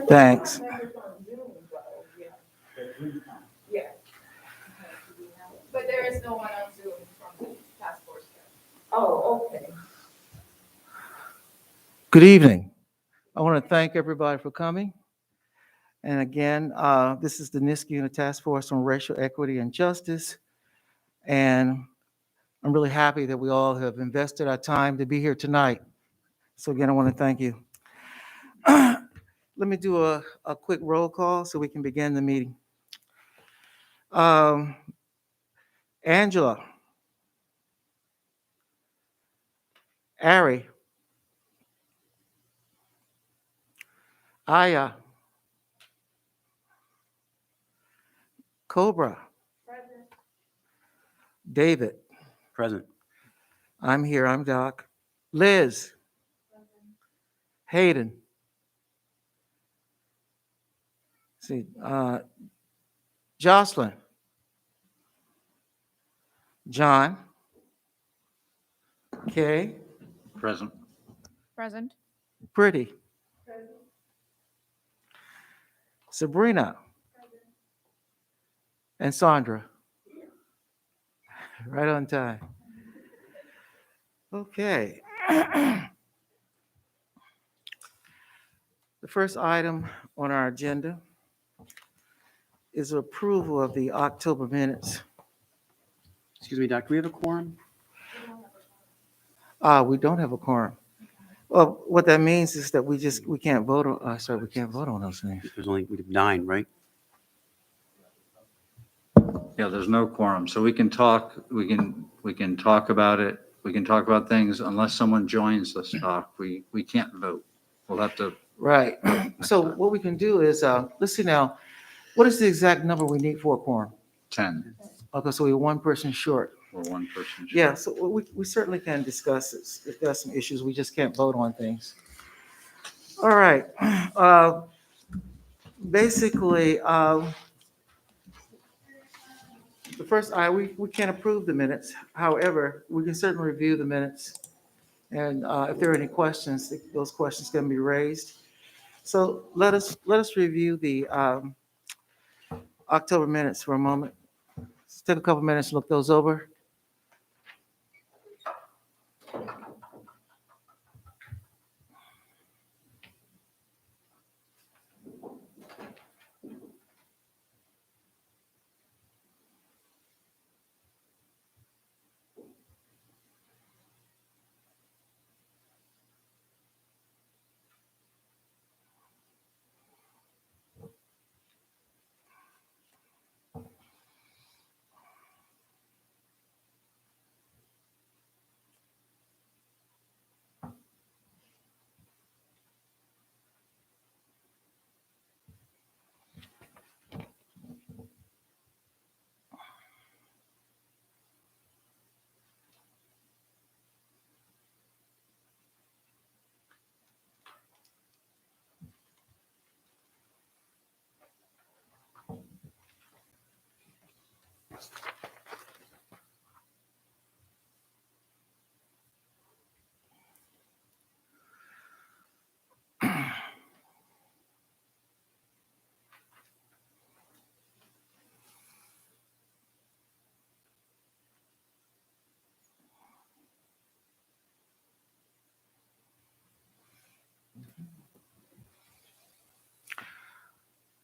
Thanks. But there is no one on Zoom from the task force. Oh, okay. Good evening. I want to thank everybody for coming. And again, this is the NISC Unit Task Force on Racial Equity and Justice. And I'm really happy that we all have invested our time to be here tonight. So again, I want to thank you. Let me do a quick roll call so we can begin the meeting. Angela. Ari. Aya. Cobra. Present. David. Present. I'm here. I'm Doc. Liz. Hayden. See, Jocelyn. John. Kay. Present. Present. Pretty. Sabrina. And Sandra. Right on time. Okay. The first item on our agenda is approval of the October minutes. Excuse me, Doc, do we have a quorum? We don't have a quorum. Well, what that means is that we can't vote on, we can't vote on those things. We have 9, right? Yeah, there's no quorum, so we can talk, we can talk about it, we can talk about things unless someone joins us, Doc, we can't vote. We'll have to. Right. So what we can do is, let's see now, what is the exact number we need for a quorum? 10 Okay, so we're one person short. or one person. Yeah, so we certainly can discuss this. If there's some issues, we just can't vote on things. All right. Basically, the first, we can't approve the minutes. However, we can certainly review the minutes. And if there are any questions, those questions can be raised. So let us review the October minutes for a moment. Let's take a couple minutes to look those over.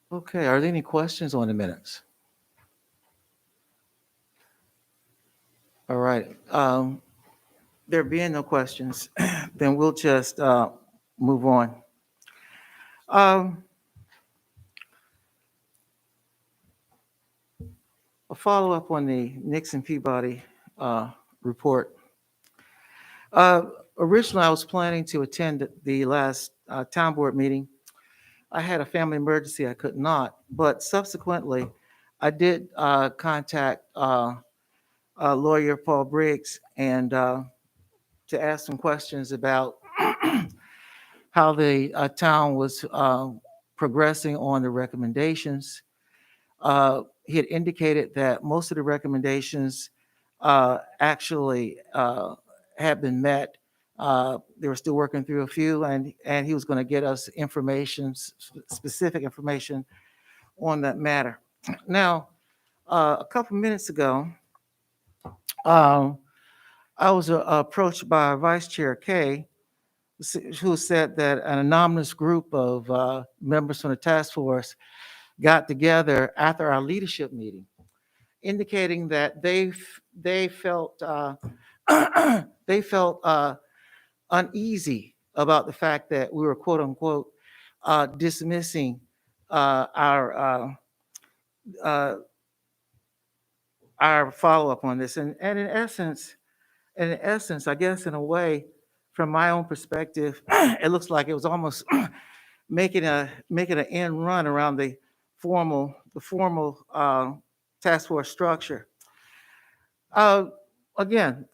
Okay, are there any questions on the minutes? All right. There being no questions, then we'll just move on. A follow-up on the Nixon Peabody report. Originally, I was planning to attend the last town board meeting. I had a family emergency, I could not, but subsequently, I did contact lawyer Paul Briggs and to ask some questions about how the town was progressing on the recommendations. He had indicated that most of the recommendations actually had been met. They were still working through a few, and he was going to get us information, specific information on that matter. Now, a couple minutes ago, um, I was approached by Vice Chair Kay, who said that an anonymous group of members from the task force got together after our leadership meeting, indicating that they felt they felt uneasy about the fact that we were quote unquote dismissing uh, our follow up on this, and in essence, I guess in a way, from my own perspective, it looks like it was almost making an end run around the formal task force structure. Uh, Again,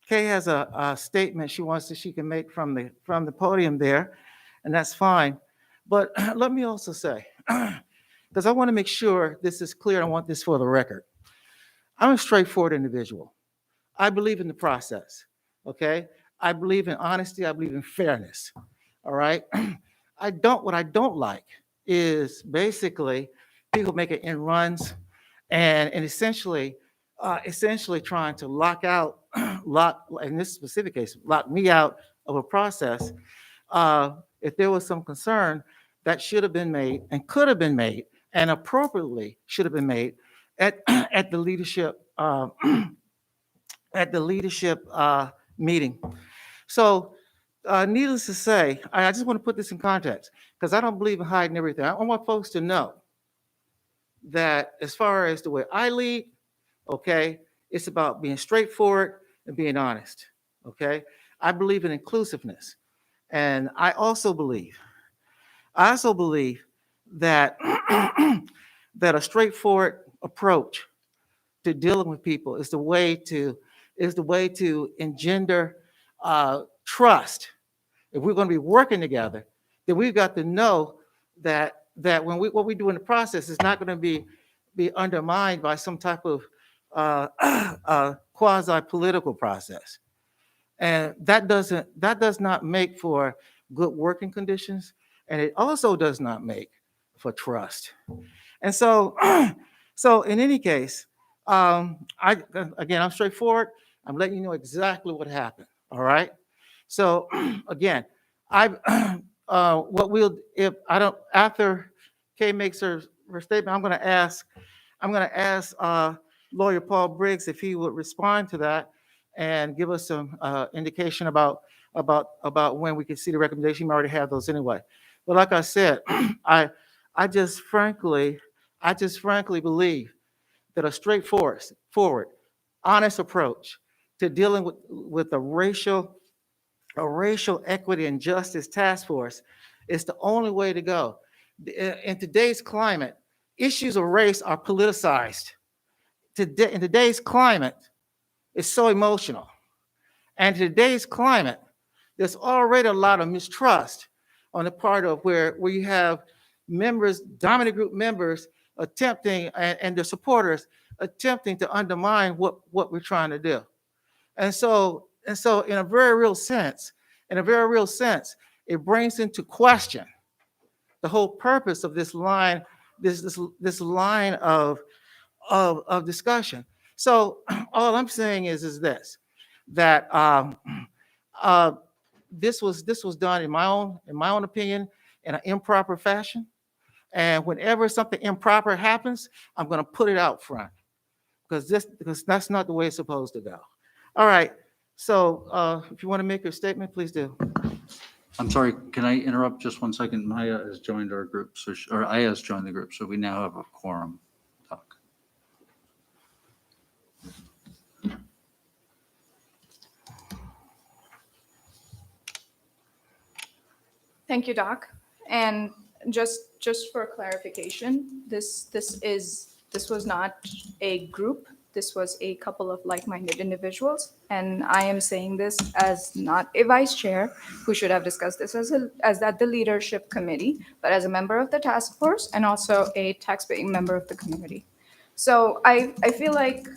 Kay has a statement she can make from the podium there, and that's fine. But let me also say, because I want to make sure this is clear, I want this for the record. I'm a straightforward individual. I believe in the process. Okay, I believe in honesty. I believe in fairness. All right. What I don't like is basically people making end runs and essentially trying to lock, in this specific case, lock me out of a process. If there was some concern that should have been made and could have been made and appropriately should have been made at, at the leadership, at the leadership meeting. So, needless to say, I just want to put this in context because I don't believe in hiding everything. I want folks to know that as far as the way I lead, okay, it's about being straightforward and being honest, okay? I believe in inclusiveness. And I also believe that that a straightforward approach to dealing with people is the way to engender trust. If we're going to be working together, then we've got to know that what we do in the process is not going to be undermined by some type of quasi political process, and that does not make for good working conditions, and it also does not make for trust. And so, so in any case, I again, I'm straightforward. I'm letting you know exactly what happened. All right. So again, I what we'll if I don't after Kay makes her statement, I'm going to ask lawyer Paul Briggs if he would respond to that and give us some indication about when we can see the recommendation. We already have those anyway. But like I said, I I just frankly I just frankly believe that a forward, honest approach to dealing with a racial equity and justice task force is the only way to go. In today's climate, issues of race are politicized. Today, in today's climate, it's so emotional. And in today's climate, there's already a lot of mistrust on the part of where you have members, dominant group members, attempting and their supporters attempting to undermine what we're trying to do. And so in a very real sense, it brings into question the whole purpose of this line, this line of discussion. So all I'm saying is this, that uh, this was done in my own opinion in an improper fashion. And whenever something improper happens, I'm going to put it out front because that's not the way it's supposed to go. All right. So if you want to make your statement, please do. I'm sorry, can I interrupt just 1 second? Maya has joined our group, or Aya has joined the group, so we now have a quorum. Talk. Thank you, Doc. And just for clarification, this was not a group. This was a couple of like-minded individuals, and I am saying this as not a vice chair who should have discussed this as at the leadership committee, but as a member of the task force and also a tax-paying member of the community. So I feel like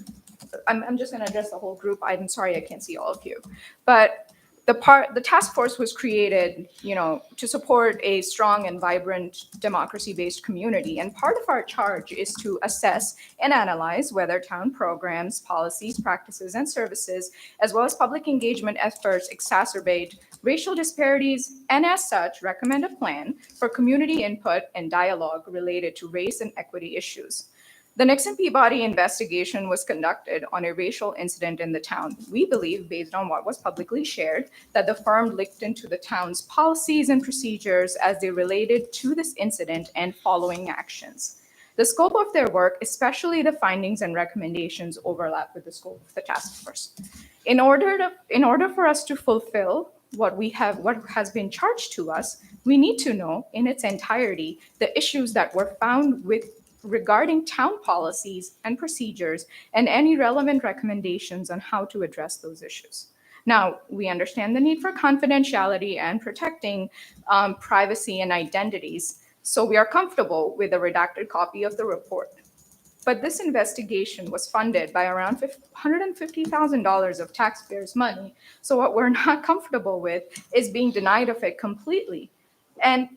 I'm just going to address the whole group. I'm sorry I can't see all of you, but The task force was created, to support a strong and vibrant democracy-based community. And part of our charge is to assess and analyze whether town programs, policies, practices, and services, as well as public engagement efforts, exacerbate racial disparities, and as such, recommend a plan for community input and dialogue related to race and equity issues. The Nixon Peabody investigation was conducted on a racial incident in the town. We believe, based on what was publicly shared, that the firm looked into the town's policies and procedures as they related to this incident and following actions. The scope of their work, especially the findings and recommendations, overlap with the scope of the task force. In order for us to fulfill what has been charged to us, we need to know in its entirety the issues that were found regarding town policies and procedures and any relevant recommendations on how to address those issues. Now, we understand the need for confidentiality and protecting privacy and identities, so we are comfortable with a redacted copy of the report. But this investigation was funded by around $150,000 of taxpayers' money, so what we're not comfortable with is being denied of it completely. And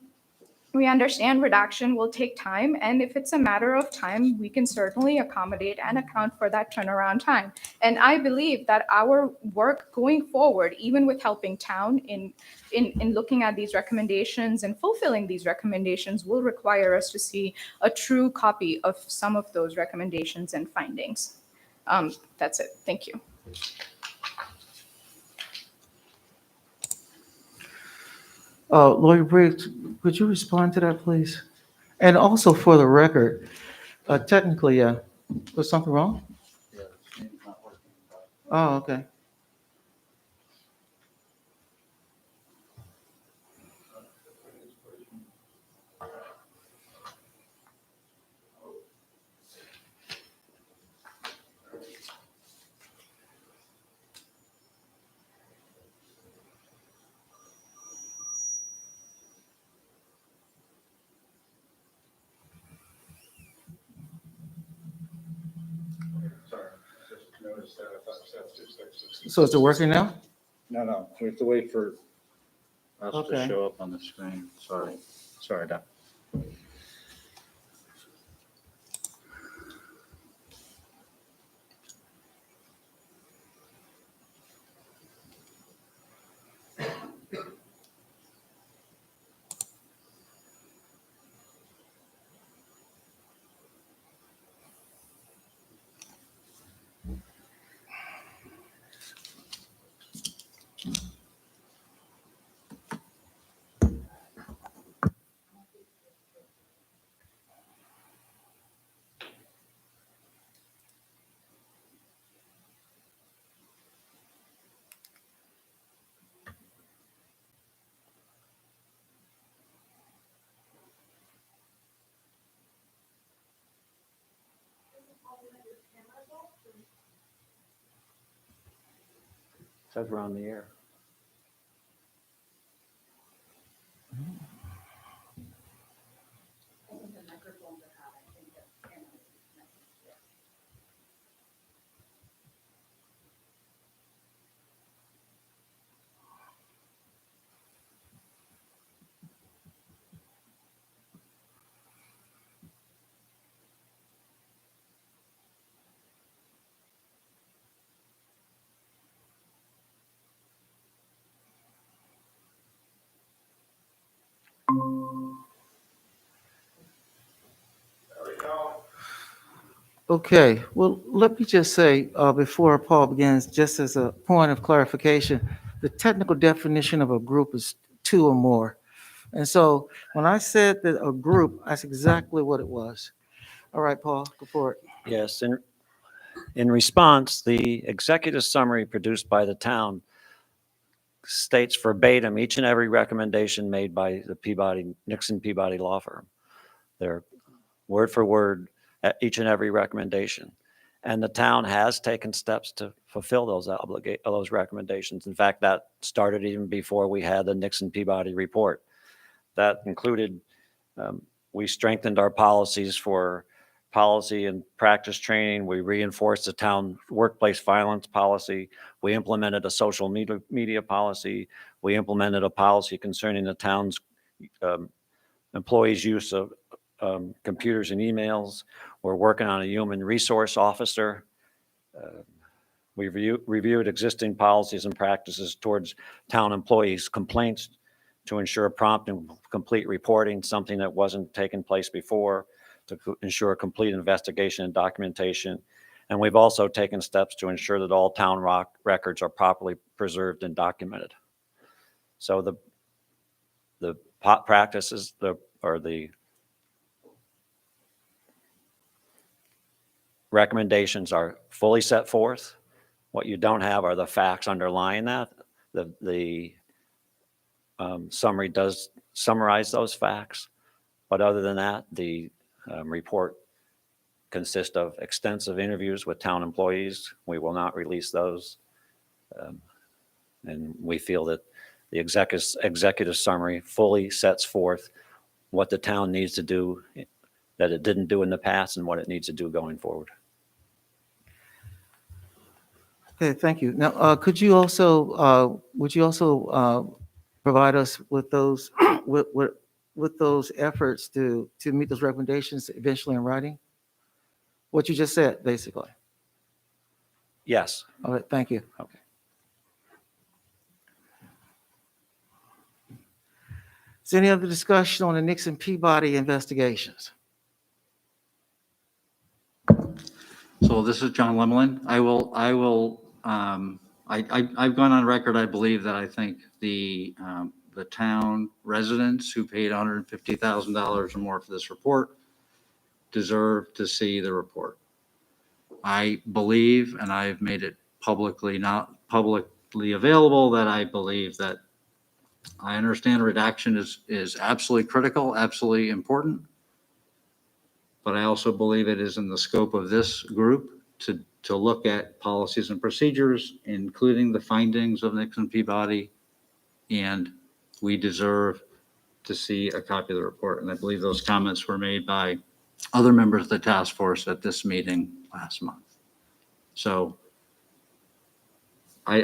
we understand redaction will take time, and if it's a matter of time, we can certainly accommodate and account for that turnaround time. And I believe that our work going forward, even with helping town in looking at these recommendations and fulfilling these recommendations, will require us to see a true copy of some of those recommendations and findings. That's it. Thank you. Lawyer Briggs, could you respond to that, please? And also for the record, technically, was something wrong? Oh, okay. So is it working now? No, we have to wait for us to Okay. show up on the screen. Sorry, Doc. Says we're on the air. Okay, well, let me just say, before Paul begins, just as a point of clarification, the technical definition of a group is two or more. And so when I said that a group, that's exactly what it was. All right, Paul, go for it. Yes, in response, the executive summary produced by the town states verbatim each and every recommendation made by the Nixon Peabody law firm. They're word for word at each and every recommendation. And the town has taken steps to fulfill those recommendations. In fact, that started even before we had the Nixon Peabody report. That included, we strengthened our policies for policy and practice training. We reinforced the town workplace violence policy. We implemented a social media policy. We implemented a policy concerning the town's employees' use of computers and emails. We're working on a human resource officer. We reviewed existing policies and practices towards town employees' complaints to ensure prompt and complete reporting, something that wasn't taking place before, to ensure complete investigation and documentation. And we've also taken steps to ensure that all town records are properly preserved and documented. So the practices, the recommendations are fully set forth. What you don't have are the facts underlying that. The summary does summarize those facts, but other than that, the report consists of extensive interviews with town employees. We will not release those. And we feel that the executive summary fully sets forth what the town needs to do that it didn't do in the past and what it needs to do going forward. Okay, thank you. Now, would you also provide us with those, with those efforts to meet those recommendations eventually in writing? What you just said, basically. Yes. All right, thank you. Okay. Is there any other discussion on the Nixon Peabody investigations? So this is John Lemelin. I've gone on record, I believe that I think the town residents who paid $150,000 or more for this report deserve to see the report. I believe, and I've made it not publicly available, that I believe that I understand redaction is absolutely critical, absolutely important. But I also believe it is in the scope of this group to look at policies and procedures, including the findings of Nixon Peabody, and we deserve to see a copy of the report. And I believe those comments were made by other members of the task force at this meeting last month. So I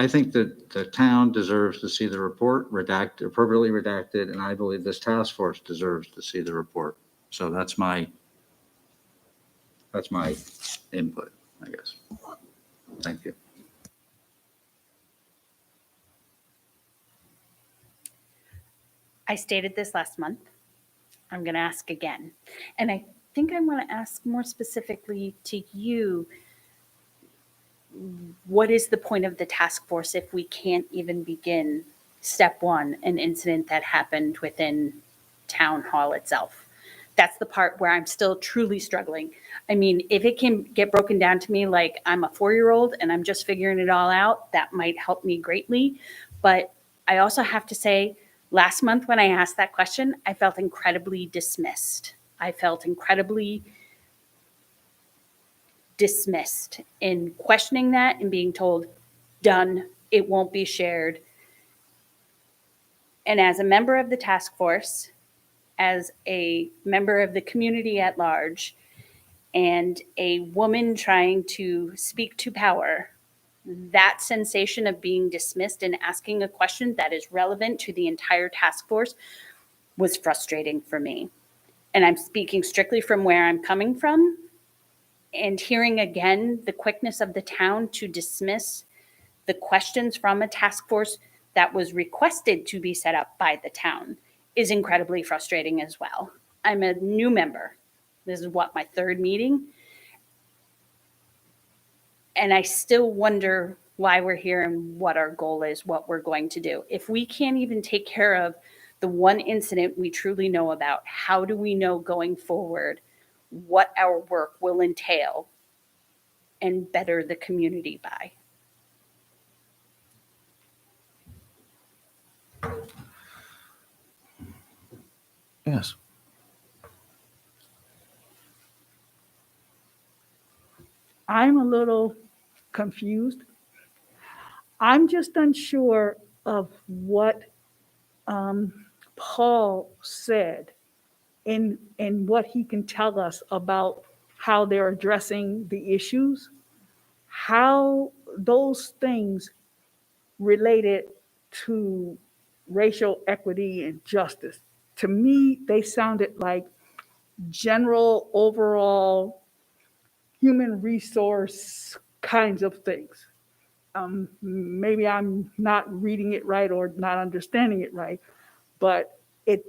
think that the town deserves to see the report appropriately redacted, and I believe this task force deserves to see the report. So that's my input, I guess. Thank you. I stated this last month. I'm going to ask again. And I think I want to ask more specifically to you, what is the point of the task force if we can't even begin step one, an incident that happened within town hall itself? That's the part where I'm still truly struggling. I mean, if it can get broken down to me like I'm a 4-year-old and I'm just figuring it all out, that might help me greatly. But I also have to say, last month when I asked that question, I felt incredibly dismissed. I felt incredibly dismissed in questioning that and being told, done, it won't be shared. And as a member of the task force, as a member of the community at large, and a woman trying to speak to power, that sensation of being dismissed and asking a question that is relevant to the entire task force was frustrating for me. And I'm speaking strictly from where I'm coming from, and hearing again the quickness of the town to dismiss the questions from a task force that was requested to be set up by the town is incredibly frustrating as well. I'm a new member. This is my 3rd meeting. And I still wonder why we're here and what our goal is, what we're going to do. If we can't even take care of the one incident we truly know about, how do we know going forward what our work will entail and better the community by? Yes. I'm a little confused. I'm just unsure of what Paul said in what he can tell us about how they're addressing the issues, how those things related to racial equity and justice. To me, they sounded like general, overall human resource kinds of things. Maybe I'm not reading it right or not understanding it right, but it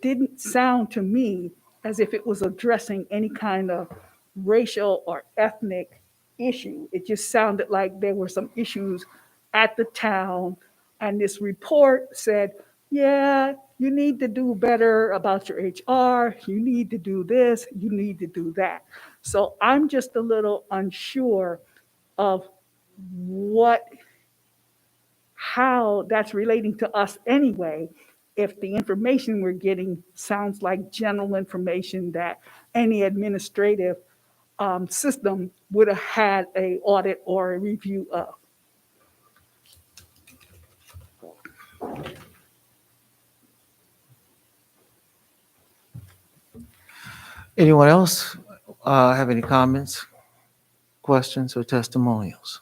didn't sound to me as if it was addressing any kind of racial or ethnic issue. It just sounded like there were some issues at the town, and this report said, yeah, you need to do better about your HR, you need to do this, you need to do that. So I'm just a little unsure of what, how that's relating to us anyway, if the information we're getting sounds like general information that any administrative system would have had a audit or a review of. Anyone else have any comments, questions, or testimonials?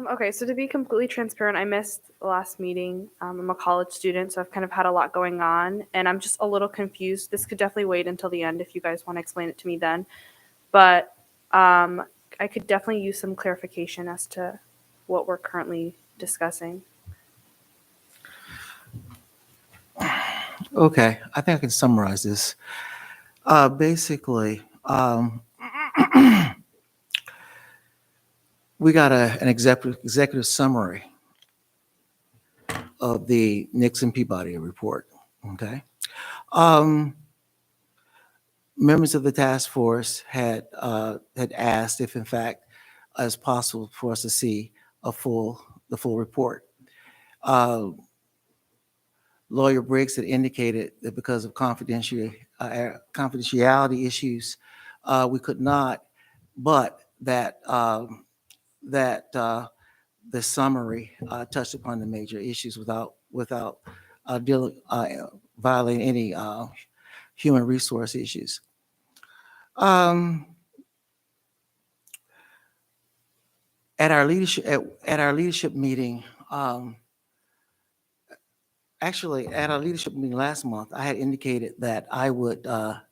Okay, so to be completely transparent, I missed the last meeting. I'm a college student, so I've kind of had a lot going on, and I'm just a little confused. This could definitely wait until the end if you guys want to explain it to me then. But I could definitely use some clarification as to what we're currently discussing. Okay, I think I can summarize this. Basically, we got an executive summary of the Nixon Peabody report, okay? Members of the task force had asked if in fact it's possible for us to see the full report. Lawyer Briggs had indicated that because of confidentiality issues, we could not, but that the summary touched upon the major issues without violating any human resource issues. At our leadership meeting, actually at our leadership meeting last month, I had indicated that I would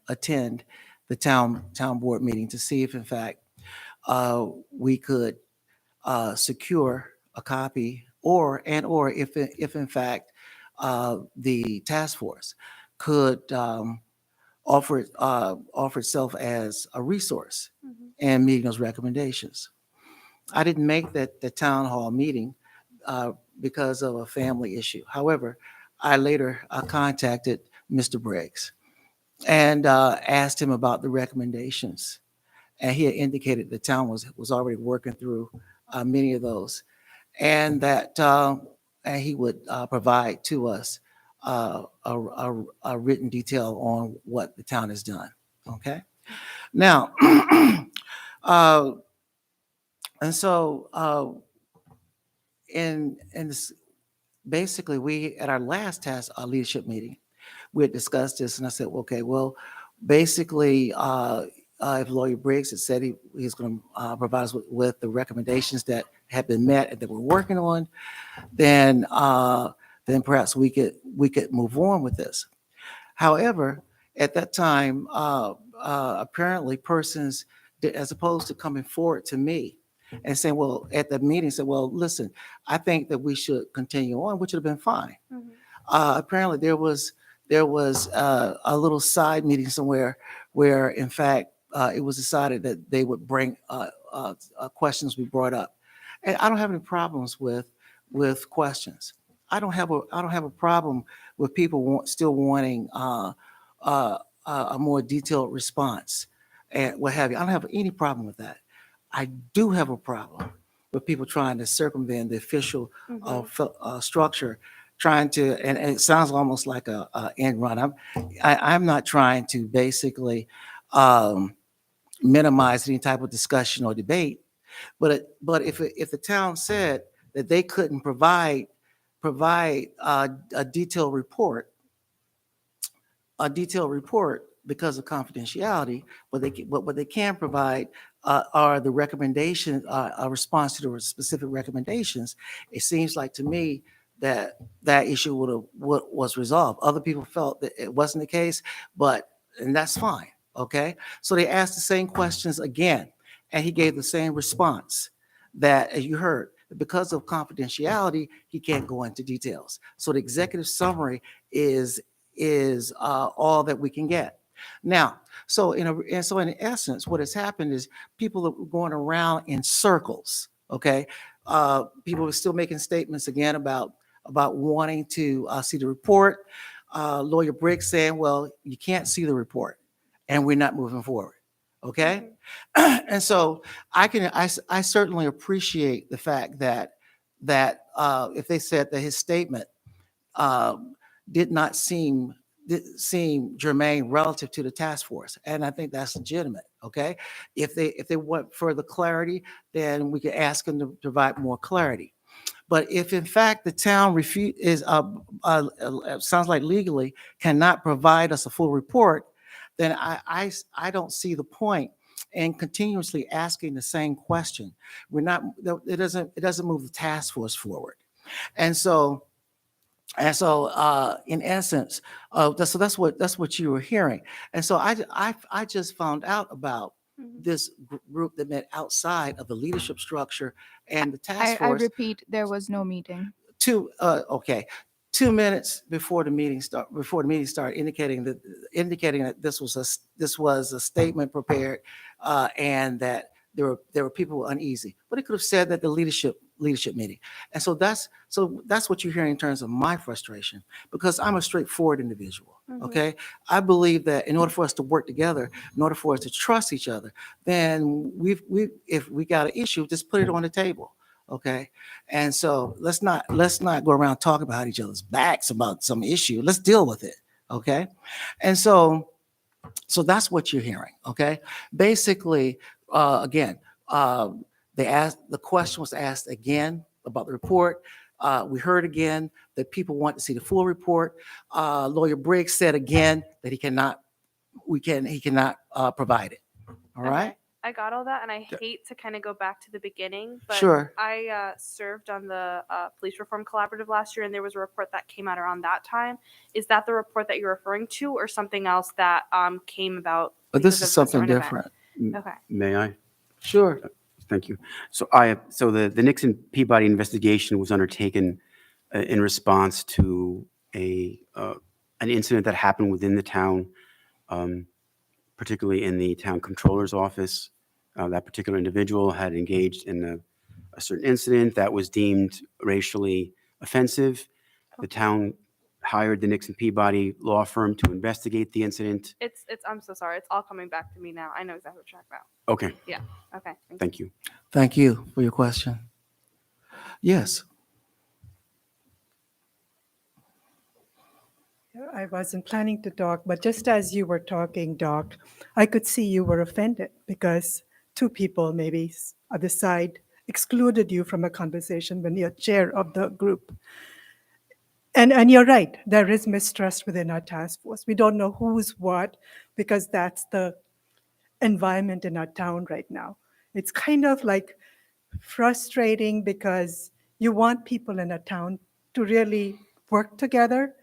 attend the town board meeting to see if in fact we could secure a copy or if in fact the task force could offer itself as a resource in meeting those recommendations. I didn't make the town hall meeting because of a family issue. However, I later contacted Mr. Briggs and asked him about the recommendations. And he had indicated the town was already working through many of those, and he would provide to us a written detail on what the town has done. Okay. Now, and so in this, basically, we at our last leadership meeting, we had discussed this, and I said, okay, well, basically, if Lawyer Briggs had said he's going to provide us with the recommendations that have been met and that we're working on, then perhaps we could move on with this. However, at that time, apparently persons, as opposed to coming forward to me and saying, well, at the meeting, said, well, listen, I think that we should continue on, which would have been fine. Apparently there was a little side meeting somewhere where, in fact, it was decided that they would bring questions we brought up, and I don't have any problems with questions. I don't have a problem with people still wanting a more detailed response and what have you. I don't have any problem with that. I do have a problem with people trying to circumvent the official structure, trying to, and it sounds almost like a end run. I'm not trying to basically minimize any type of discussion or debate, but if the town said that they couldn't provide a detailed report because of confidentiality. But what they can provide are the recommendation, a response to the specific recommendations. It seems like to me that that issue was resolved. Other people felt that it wasn't the case, and that's fine. Okay, so they asked the same questions again, and he gave the same response that, as you heard, because of confidentiality, he can't go into details. So the executive summary is all that we can get. Now, so in essence, what has happened is people are going around in circles. Okay, people are still making statements again about wanting to see the report. Lawyer Briggs saying, "Well, you can't see the report, and we're not moving forward." Okay, and so I certainly appreciate the fact that if they said that his statement um, did not seem germane relative to the task force, and I think that's legitimate. Okay, if they want further clarity, then we can ask them to provide more clarity. But if in fact the town sounds like legally cannot provide us a full report, then I don't see the point in continuously asking the same question. It doesn't move the task force forward. And so in essence, that's what you were hearing. And so I just found out about this group that met outside of the leadership structure and the task I force repeat, there was no meeting. 2 minutes before the meeting started, indicating that this was a statement prepared, and that there were people uneasy. But it could have said that the leadership meeting. And so that's what you're hearing in terms of my frustration, because I'm a straightforward individual. Okay, I believe that in order for us to work together, in order for us to trust each other, then if we got an issue, just put it on the table. Okay, and so let's not go around talking behind each other's backs about some issue. Let's deal with it. Okay, and so that's what you're hearing. Okay, basically, again, the question was asked again about the report. We heard again that people want to see the full report. Lawyer Briggs said again that he cannot provide it. All right. Okay, I got all that, and I hate to kind of go back to the beginning, but Sure. I served on the Police Reform Collaborative last year, and there was a report that came out around that time. Is that the report that you're referring to, or something else that came about? But this because is of the something certain event? different. Okay. May I? Sure. Thank you. So the Nixon Peabody investigation was undertaken in response to an incident that happened within the town, particularly in the town controller's office. That particular individual had engaged in a certain incident that was deemed racially offensive. The town hired the Nixon Peabody law firm to investigate the incident. It's I'm so sorry. It's all coming back to me now. I know exactly what you're talking about. Okay, Yeah. Okay. thank you. Thank you for your question. Yes. I wasn't planning to talk, but just as you were talking, Doc, I could see you were offended because two people, maybe other side, excluded you from a conversation when you're chair of the group. And you're right, there is mistrust within our task force. We don't know who's what because that's the environment in our town right now. It's kind of like frustrating because you want people in a town to really work together,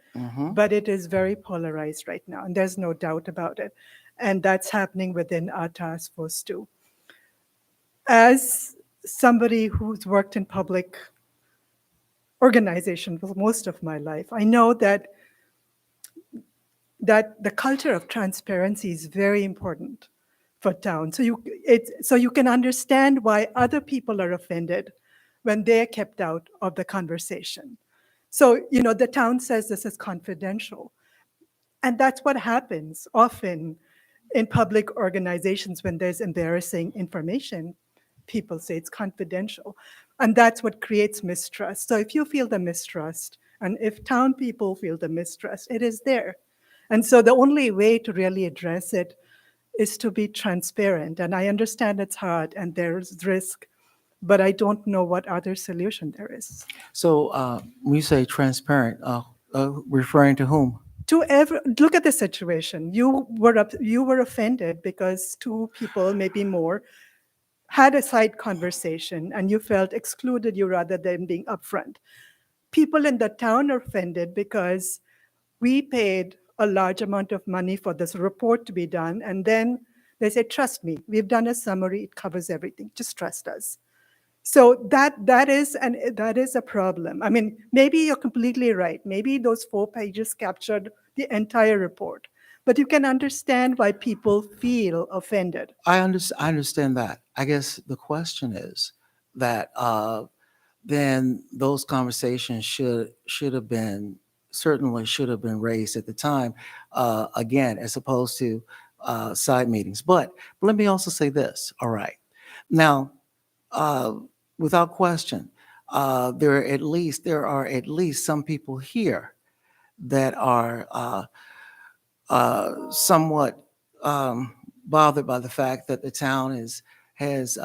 but it is very polarized right now, and there's no doubt about it. And that's happening within our task force too. As somebody who's worked in public organization for most of my life, I know that the culture of transparency is very important for town. So you can understand why other people are offended when they're kept out of the conversation. So, the town says this is confidential. And that's what happens often in public organizations when there's embarrassing information. People say it's confidential. And that's what creates mistrust. So if you feel the mistrust, and if town people feel the mistrust, it is there. And so the only way to really address it is to be transparent. And I understand it's hard and there's risk but I don't know what other solution there is. So when you say transparent, referring to whom? Look at the situation. You were offended because two people, maybe more, had a side conversation and you felt excluded you rather than being upfront. People in the town are offended because we paid a large amount of money for this report to be done, and then they say, trust me, we've done a summary, it covers everything, just trust us. So that is a problem. I mean, maybe you're completely right. Maybe those 4 pages captured the entire report, but you can understand why people feel offended. I understand that. I guess the question is that then those conversations should have been certainly should have been raised at the time, again, as opposed to side meetings. But let me also say this. All right, now, uh, without question, there are at least some people here that are somewhat bothered by the fact that the town has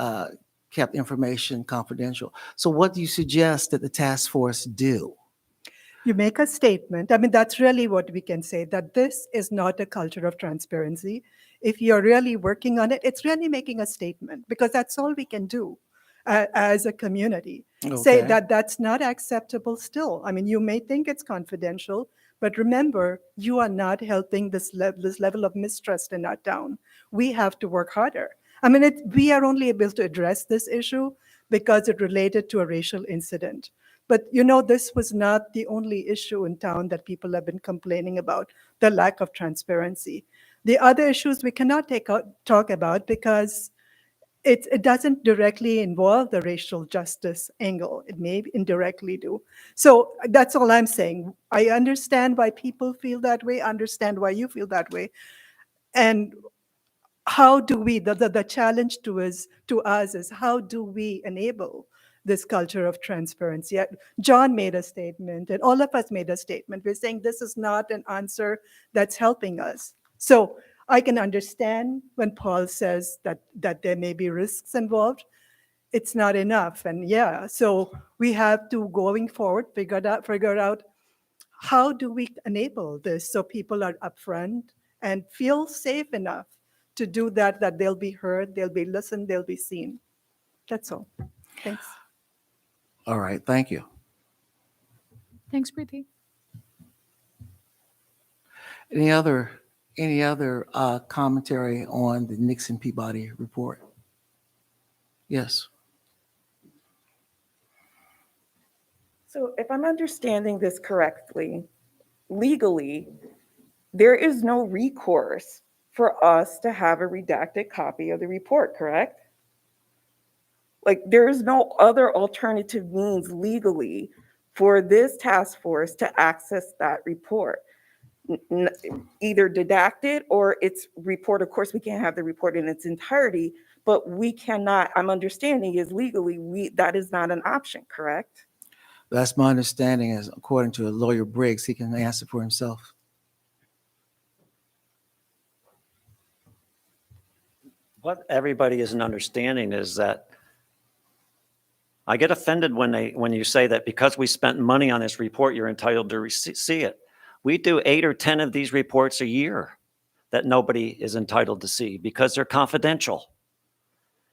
kept information confidential. So what do you suggest that the task force do? You make a statement. I mean, that's really what we can say, that this is not a culture of transparency. If you're really working on it, it's really making a statement, because that's all we can do as a community. Say Okay. that that's not acceptable still. I mean, you may think it's confidential, but remember, you are not helping this level of mistrust in our town. We have to work harder. I mean, we are only able to address this issue because it related to a racial incident. But this was not the only issue in town that people have been complaining about, the lack of transparency. The other issues we cannot talk about because it doesn't directly involve the racial justice angle. It may indirectly do. So that's all I'm saying. I understand why people feel that way, understand why you feel that way. And how do we, the challenge to us is, how do we enable this culture of transparency? John made a statement, and all of us made a statement. We're saying this is not an answer that's helping us. So I can understand when Paul says that there may be risks involved. It's not enough. And yeah, so we have to, going forward, figure out how do we enable this so people are upfront and feel safe enough to do that they'll be heard, they'll be listened, they'll be seen. That's all. Thanks. All right, thank you. Thanks, Preeti. Any other commentary on the Nixon Peabody report? Yes. So if I'm understanding this correctly, legally, there is no recourse for us to have a redacted copy of the report, correct? Like, there is no other alternative means legally for this task force to access that report. Either redacted or its report. Of course, we can't have the report in its entirety, but we cannot, I'm understanding is legally, that is not an option, correct? That's my understanding, as according to lawyer Briggs, he can answer for himself. What everybody isn't understanding is that I get offended when you say that because we spent money on this report, you're entitled to see it. We do 8 or 10 of these reports a year that nobody is entitled to see because they're confidential.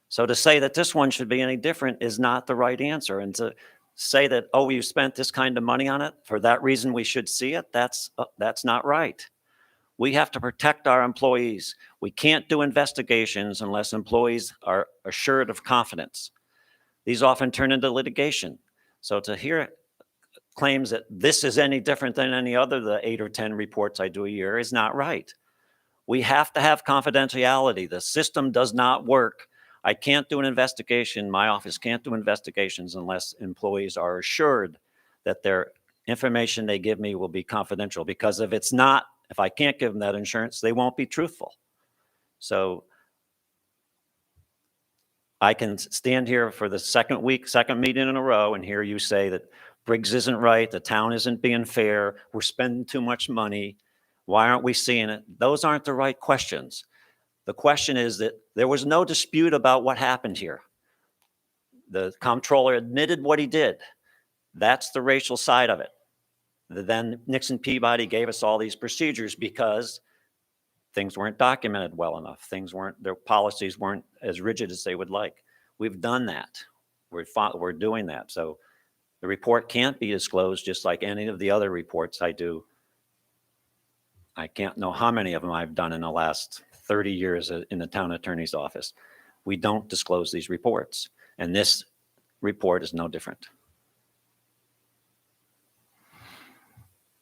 So to say that this one should be any different is not the right answer. And to say that, oh, you spent this kind of money on it, for that reason we should see it, that's not right. We have to protect our employees. We can't do investigations unless employees are assured of confidence. These often turn into litigation. So to hear claims that this is any different than any other of the 8 or 10 reports I do a year is not right. We have to have confidentiality. The system does not work. I can't do an investigation. My office can't do investigations unless employees are assured that their information they give me will be confidential, because if it's not, if I can't give them that assurance, they won't be truthful. So I can stand here for the second meeting in a row and hear you say that Briggs isn't right, the town isn't being fair, we're spending too much money, why aren't we seeing it? Those aren't the right questions. The question is that there was no dispute about what happened here. The comptroller admitted what he did. That's the racial side of it. Then Nixon Peabody gave us all these procedures because things weren't documented well enough. Their policies weren't as rigid as they would like. We've done that. We're doing that. So the report can't be disclosed just like any of the other reports I do. I can't know how many of them I've done in the last 30 years in the town attorney's office. We don't disclose these reports. And this report is no different.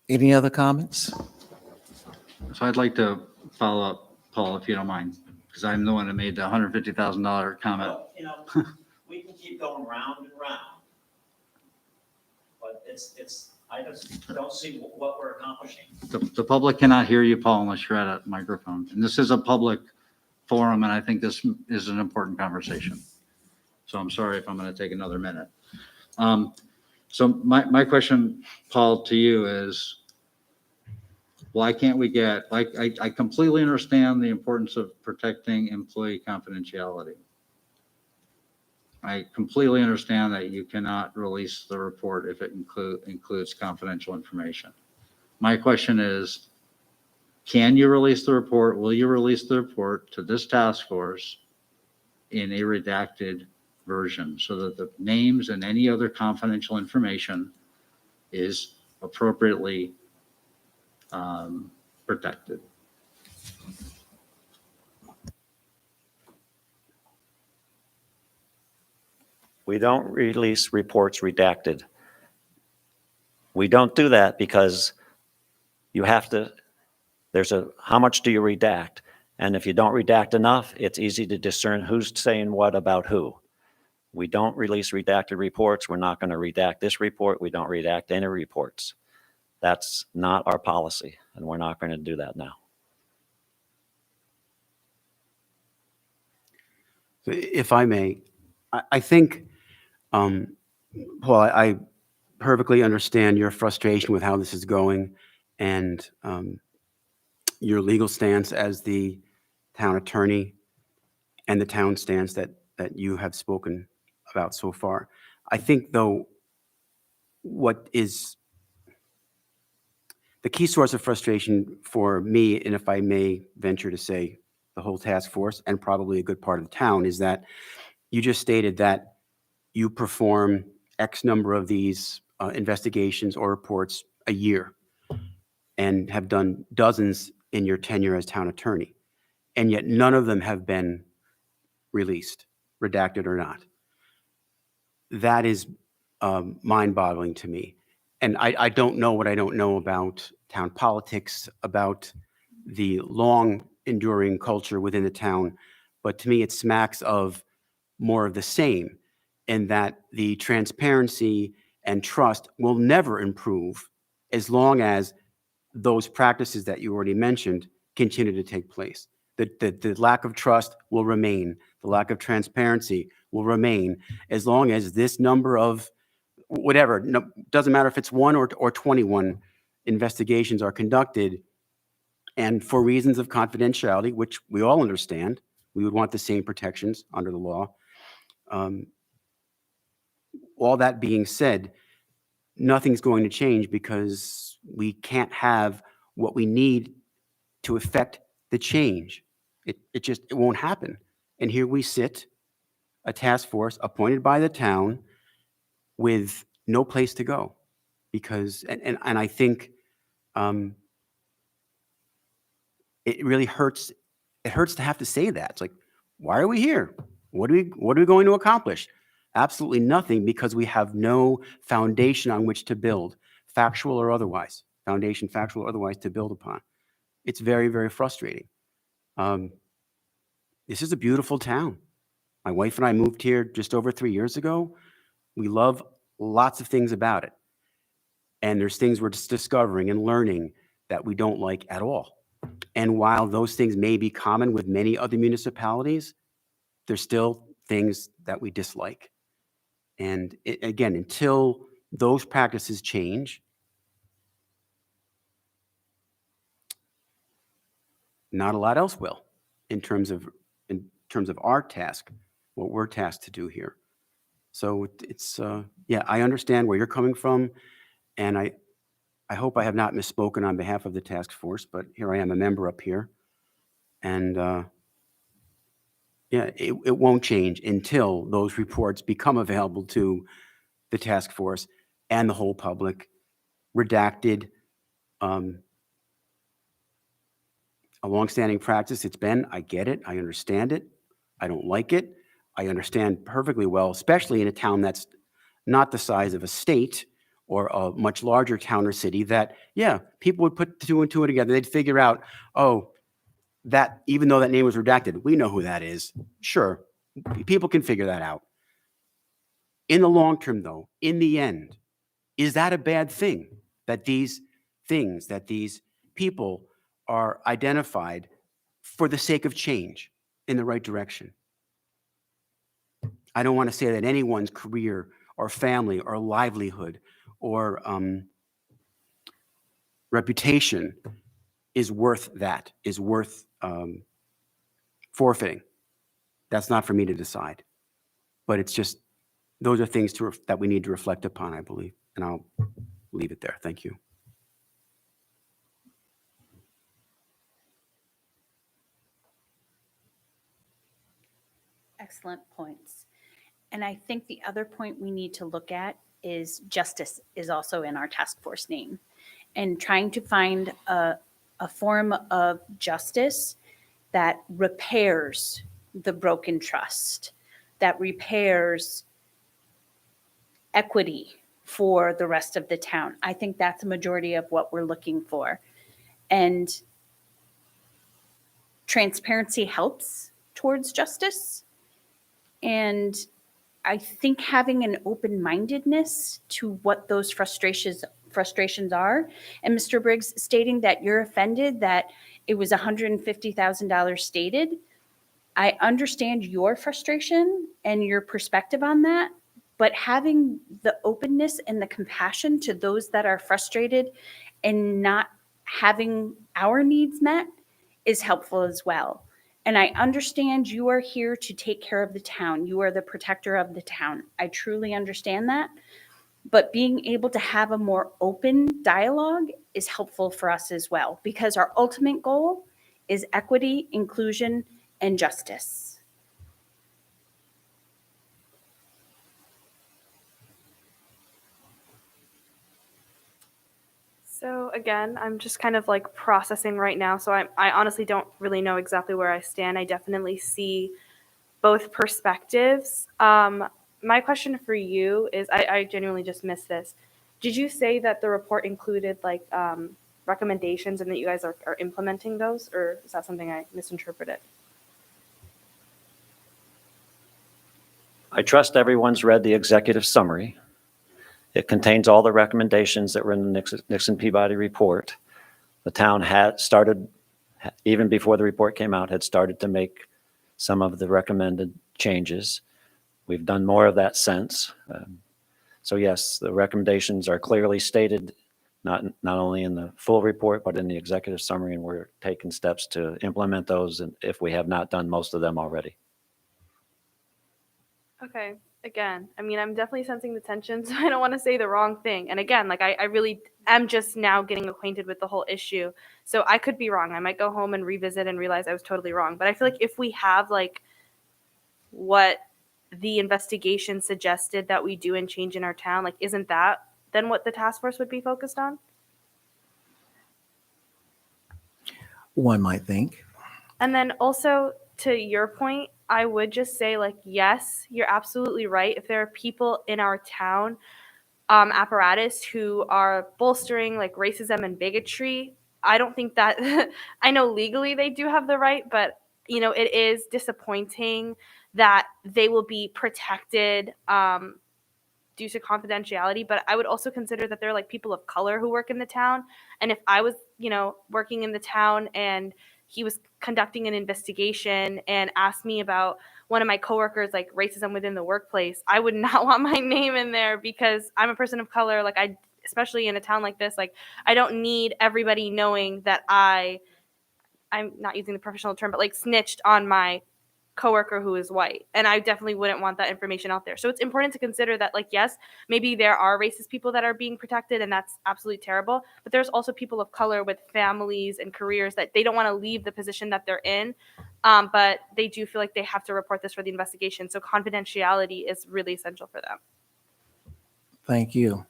Any other comments? So I'd like to follow up, Paul, if you don't mind, because I'm the one that made the $150,000 comment. You know, we can keep going round and round, but I just don't see what we're accomplishing. The public cannot hear you, Paul, unless you're at a microphone. And this is a public forum, and I think this is an important conversation. So I'm sorry if I'm going to take another minute. So my question, Paul, to you is, why can't we get, like, I completely understand the importance of protecting employee confidentiality. I completely understand that you cannot release the report if it includes confidential information. My question is, can you release the report? Will you release the report to this task force in a redacted version so that the names and any other confidential information is appropriately protected? We don't release reports redacted. We don't do that because you have to, how much do you redact? And if you don't redact enough, it's easy to discern who's saying what about who. We don't release redacted reports. We're not going to redact this report. We don't redact any reports. That's not our policy, and we're not going to do that now. If I may, I think, Paul, I perfectly understand your frustration with how this is going and your legal stance as the town attorney and the town stance that you have spoken about so far. I think, though, what is the key source of frustration for me, and if I may venture to say the whole task force and probably a good part of the town, is that you just stated that you perform X number of these investigations or reports a year and have done dozens in your tenure as town attorney, and yet none of them have been released, redacted or not. That is mind-boggling to me. And I don't know what I don't know about town politics, about the long enduring culture within the town, but to me it smacks of more of the same, in that the transparency and trust will never improve as long as those practices that you already mentioned continue to take place. The lack of trust will remain. The lack of transparency will remain as long as this number of whatever, no, doesn't matter if it's 1 or 21 investigations are conducted, and for reasons of confidentiality, which we all understand, we would want the same protections under the law. All that being said, nothing's going to change because we can't have what we need to effect the change. It won't happen. And here we sit, a task force appointed by the town with no place to go, because, and I think it really hurts. It hurts to have to say that. It's like, why are we here? What are we going to accomplish? Absolutely nothing, because we have no foundation on which to build, factual or otherwise, foundation, factual or otherwise, to build upon. It's very, very frustrating. This is a beautiful town. My wife and I moved here just over 3 years ago. We love lots of things about it. And there's things we're just discovering and learning that we don't like at all. And while those things may be common with many other municipalities, there's still things that we dislike. And again, until those practices change, not a lot else will in terms of our task, what we're tasked to do here. So it's, yeah, I understand where you're coming from, and I hope I have not misspoken on behalf of the task force, but here I am, a member up here. And, yeah, it won't change until those reports become available to the task force and the whole public, redacted. A longstanding practice it's been. I get it. I understand it. I don't like it. I understand perfectly well, especially in a town that's not the size of a state or a much larger town or city, that, yeah, people would put two and two together. They'd figure out, oh, that, even though that name was redacted, we know who that is. Sure, people can figure that out. In the long term, though, in the end, is that a bad thing that these things, that these people are identified for the sake of change in the right direction? I don't want to say that anyone's career or family or livelihood or reputation is worth that, is worth forfeiting. That's not for me to decide. But it's just, those are things that we need to reflect upon, I believe. And I'll leave it there. Thank you. Excellent points. And I think the other point we need to look at is justice is also in our task force name. And trying to find a form of justice that repairs the broken trust, that repairs equity for the rest of the town. I think that's a majority of what we're looking for. And transparency helps towards justice. And I think having an open-mindedness to what those frustrations are, and Mr. Briggs stating that you're offended that it was $150,000 stated, I understand your frustration and your perspective on that, but having the openness and the compassion to those that are frustrated and not having our needs met is helpful as well. And I understand you are here to take care of the town. You are the protector of the town. I truly understand that. But being able to have a more open dialogue is helpful for us as well, because our ultimate goal is equity, inclusion, and justice. So again, I'm just kind of like processing right now. So I honestly don't really know exactly where I stand. I definitely see both perspectives. My question for you is, I genuinely just missed this. Did you say that the report included like recommendations and that you guys are implementing those, or is that something I misinterpreted? I trust everyone's read the executive summary. It contains all the recommendations that were in the Nixon Peabody report. The town had started, even before the report came out, had started to make some of the recommended changes. We've done more of that since. So yes, the recommendations are clearly stated, not only in the full report, but in the executive summary, and we're taking steps to implement those, and if we have not done most of them already. Okay. Again, I mean, I'm definitely sensing the tension, so I don't want to say the wrong thing. And again, like I really am just now getting acquainted with the whole issue. So I could be wrong. I might go home and revisit and realize I was totally wrong. But I feel like if we have like what the investigation suggested that we do and change in our town, like isn't that then what the task force would be focused on? One might think. And then also to your point, I would just say like, yes, you're absolutely right. If there are people in our town apparatus who are bolstering like racism and bigotry, I don't think that I know legally they do have the right, but you know, it is disappointing that they will be protected due to confidentiality. But I would also consider that there are like people of color who work in the town. And if I was, you know, working in the town and he was conducting an investigation and asked me about one of my coworkers, like racism within the workplace, I would not want my name in there because I'm a person of color. Like especially in a town like this, like I don't need everybody knowing that I'm not using the professional term, but like snitched on my coworker who is white, and I definitely wouldn't want that information out there. So it's important to consider that, like, yes, maybe there are racist people that are being protected, and that's absolutely terrible, but there's also people of color with families and careers that they don't want to leave the position that they're in, but they do feel like they have to report this for the investigation. So confidentiality is really essential for them. Thank you.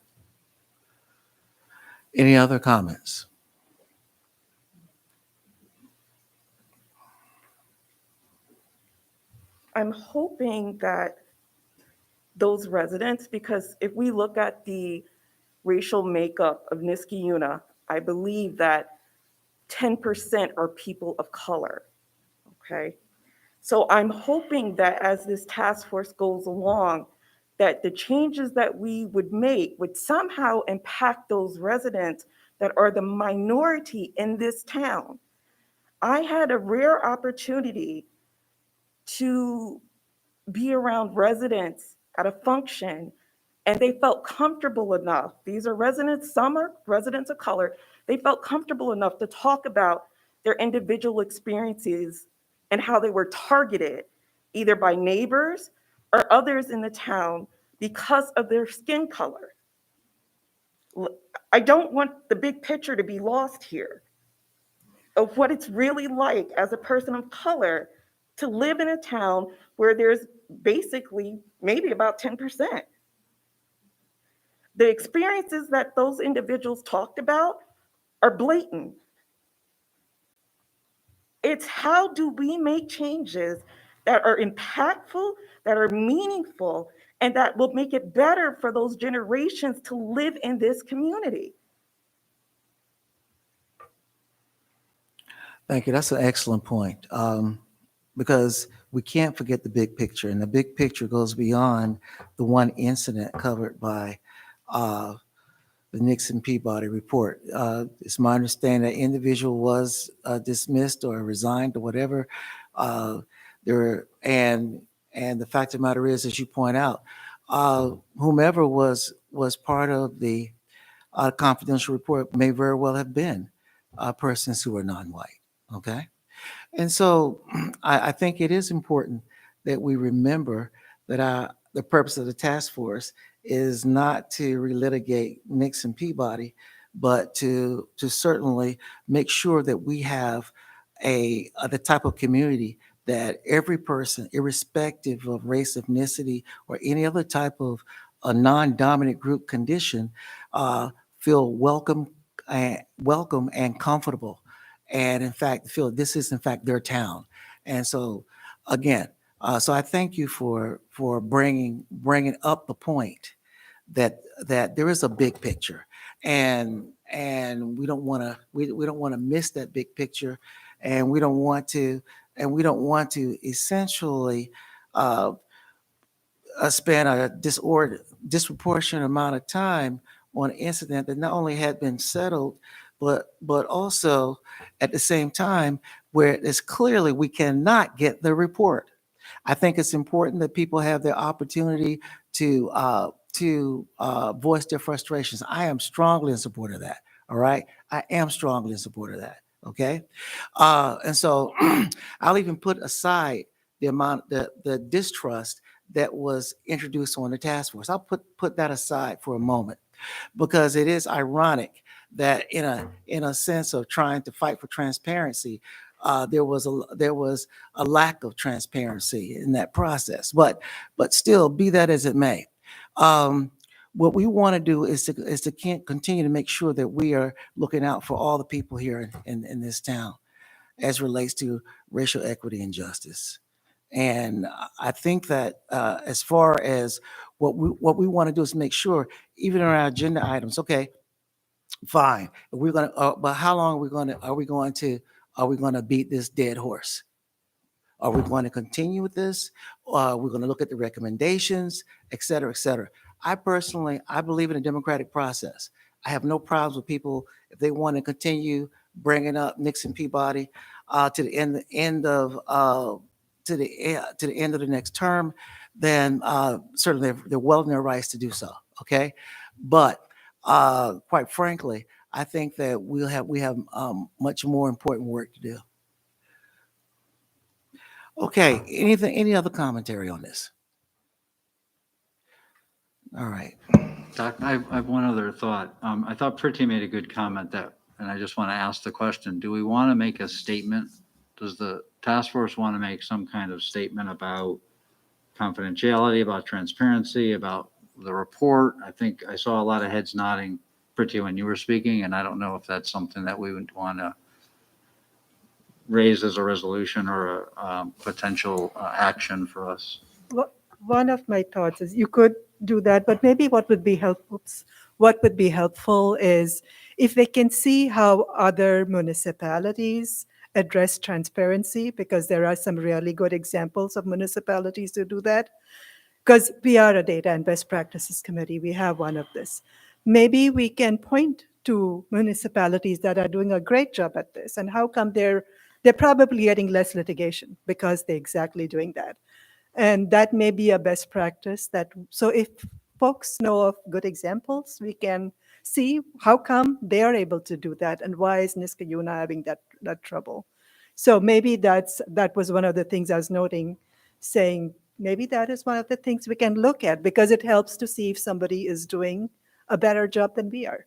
Any other comments? I'm hoping that those residents, because if we look at the racial makeup of Niskayuna, I believe that 10% are people of color, okay? So I'm hoping that as this task force goes along, that the changes that we would make would somehow impact those residents that are the minority in this town. I had a rare opportunity to be around residents at a function, and they felt comfortable enough. These are residents, some are residents of color. They felt comfortable enough to talk about their individual experiences and how they were targeted, either by neighbors or others in the town because of their skin color. I don't want the big picture to be lost here of what it's really like as a person of color to live in a town where there's basically maybe about 10%. The experiences that those individuals talked about are blatant. It's how do we make changes that are impactful, that are meaningful, and that will make it better for those generations to live in this community. Thank you. That's an excellent point. Because we can't forget the big picture, and the big picture goes beyond the one incident covered by the Nixon Peabody report. It's my understanding that individual was dismissed or resigned or whatever. And the fact of the matter is, as you point out, whomever was part of the confidential report may very well have been persons who are non-white. Okay. And so I think it is important that we remember that the purpose of the task force is not to relitigate Nixon Peabody, but to certainly make sure that we have the type of community that every person, irrespective of race, ethnicity, or any other type of a non-dominant group condition, feel welcome and comfortable, and in fact feel this is in fact their town. And so again, so I thank you for bringing up the point that there is a big picture, and we don't want to miss that big picture, and we don't want to essentially spend a disproportionate amount of time on an incident that not only had been settled, but also at the same time where it's clearly we cannot get the report. I think it's important that people have the opportunity to voice their frustrations. I am strongly in support of that. All right, I am strongly in support of that. Okay, and so I'll even put aside the amount the distrust that was introduced on the task force. I'll put that aside for a moment, because it is ironic that in a sense of trying to fight for transparency, there was a lack of transparency in that process. But still, be that as it may, what we want to do is to continue to make sure that we are looking out for all the people here in this town as relates to racial equity and justice. And I think that as far as what we want to do is make sure, even in our agenda items, okay, fine, we're going to, but how long are we going to beat this dead horse? Are we going to continue with this? We're going to look at the recommendations, et cetera, et cetera. I believe in a democratic process. I have no problems with people if they want to continue bringing up Nixon Peabody to the end of the next term. Then certainly they're well in their rights to do so. Okay, but quite frankly, I think that we have much more important work to do. Okay, anything, any other commentary on this? All right. Doc, I have one other thought. I thought Priti made a good comment that, and I just want to ask the question, do we want to make a statement? Does the task force want to make some kind of statement about confidentiality, about transparency, about the report? I think I saw a lot of heads nodding, Priti, when you were speaking, and I don't know if that's something that we would want to raise as a resolution or a potential action for us. One of my thoughts is you could do that, but maybe what would be helpful is if they can see how other municipalities address transparency, because there are some really good examples of municipalities who do that. Because we are a data and best practices committee, we have one of this. Maybe we can point to municipalities that are doing a great job at this, and how come they're probably getting less litigation because they're exactly doing that. And that may be a best practice so if folks know of good examples, we can see how come they are able to do that and why is Niskayuna having that trouble. So maybe that was one of the things I was noting, saying maybe that is one of the things we can look at, because it helps to see if somebody is doing a better job than we are,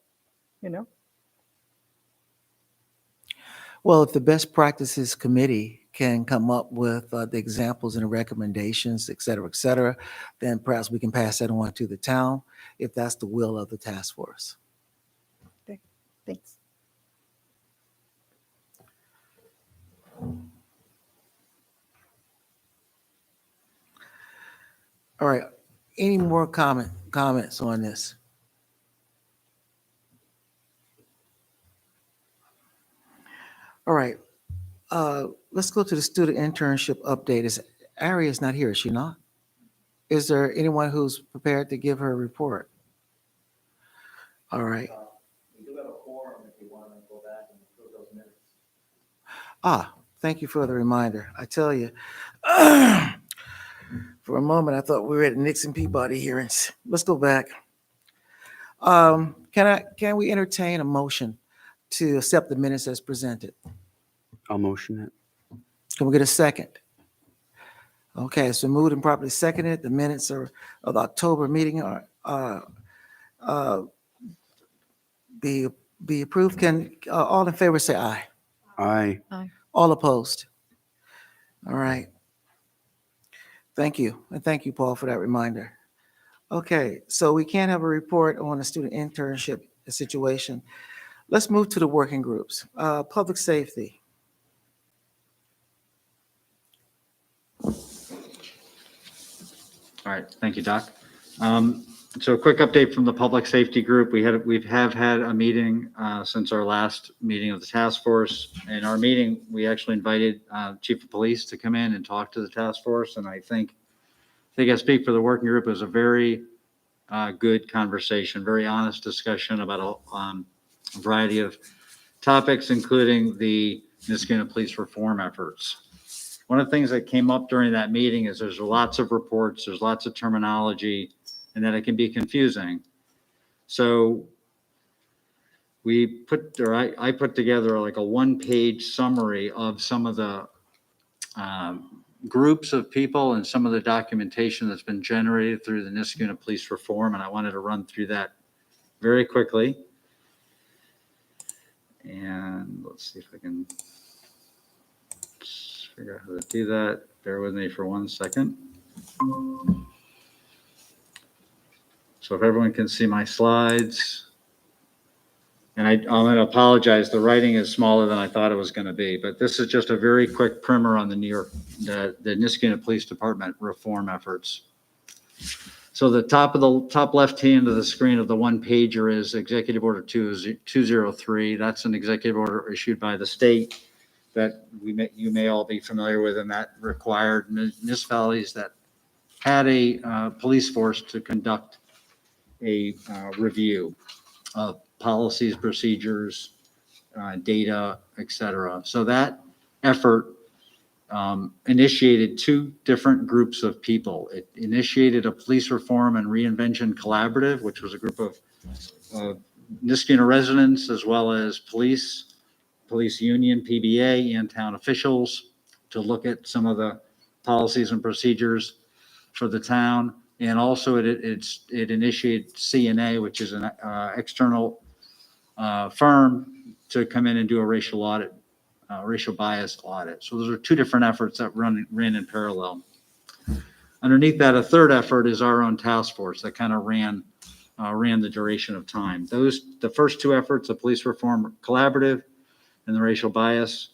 you know? Well, if the best practices committee can come up with the examples and the recommendations, et cetera, then perhaps we can pass that on to the town if that's the will of the task force. Okay, thanks. All right, any more comments on this? All right, let's go to the student internship update. Ari is not here, is she not? Is there anyone who's prepared to give her report? All right. We do have a quorum if you want to go back and approve those minutes. Thank you for the reminder. I tell you, for a moment, I thought we were at Nixon Peabody hearings. Let's go back. Can we entertain a motion to accept the minutes as presented? I'll motion it. Can we get a second? Okay, so moved and properly seconded. The minutes of the October meeting are be approved. Can all in favor say aye? Aye. All opposed? All right. Thank you. And thank you, Paul, for that reminder. Okay, so we can't have a report on the student internship situation. Let's move to the working groups. Public safety. All right, thank you, Doc. So a quick update from the public safety group. We have had a meeting since our last meeting of the task force. In our meeting, we actually invited Chief of Police to come in and talk to the task force. And I think I speak for the working group. It was a very good conversation, very honest discussion about a variety of topics, including the Niskayuna police reform efforts. One of the things that came up during that meeting is there's lots of reports, there's lots of terminology, and that it can be confusing. So I put together like a one-page summary of some of the groups of people and some of the documentation that's been generated through the Niskayuna police reform, and I wanted to run through that very quickly. And let's see if I can figure out how to do that. Bear with me for 1 second. So if everyone can see my slides, and I'm going to apologize, the writing is smaller than I thought it was going to be, but this is just a very quick primer on the the Niskayuna Police Department reform efforts. So the top left hand of the screen of the one pager is Executive Order 203. That's an executive order issued by the state that you may all be familiar with, and that required municipalities that had a police force to conduct a review of policies, procedures, data, et cetera. So that effort initiated two different groups of people. It initiated a police reform and reinvention collaborative, which was a group of Niskayuna residents as well as police union, PBA, and town officials to look at some of the policies and procedures for the town. And also it initiated CNA, which is an external firm to come in and do a racial audit, racial bias audit. So those are two different efforts that ran in parallel. Underneath that, a third effort is our own task force that kind of ran the duration of time. The first two efforts, the Police Reform Collaborative and the Racial Bias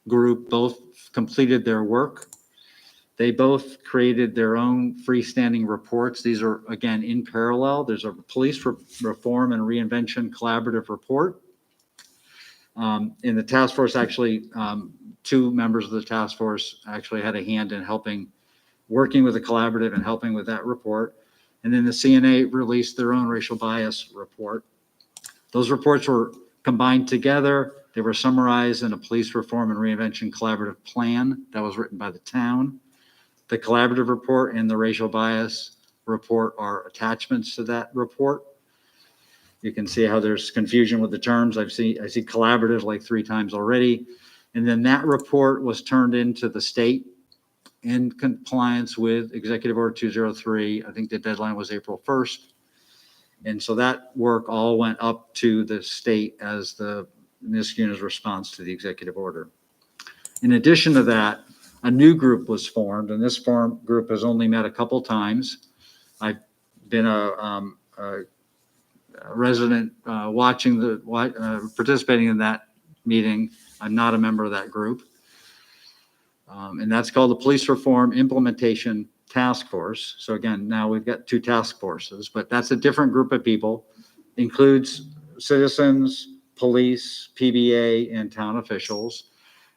Group, both completed their work. They both created their own freestanding reports. These are, again, in parallel. There's a Police Reform and Reinvention Collaborative report. In the task force, actually, two members of the task force actually had a hand in working with the collaborative and helping with that report. And then the CNA released their own racial bias report. Those reports were combined together. They were summarized in a Police Reform and Reinvention Collaborative plan that was written by the town. The collaborative report and the racial bias report are attachments to that report. You can see how there's confusion with the terms. I see collaborative like 3 times already. And then that report was turned into the state in compliance with Executive Order 203. I think the deadline was April 1st. And so that work all went up to the state as the NISCUNA's response to the executive order. In addition to that, a new group was formed, and this group has only met a couple times. I've been a resident participating in that meeting. I'm not a member of that group. And that's called the Police Reform Implementation Task Force. So again, now we've got 2 task forces, but that's a different group of people. Includes citizens, police, PBA, and town officials.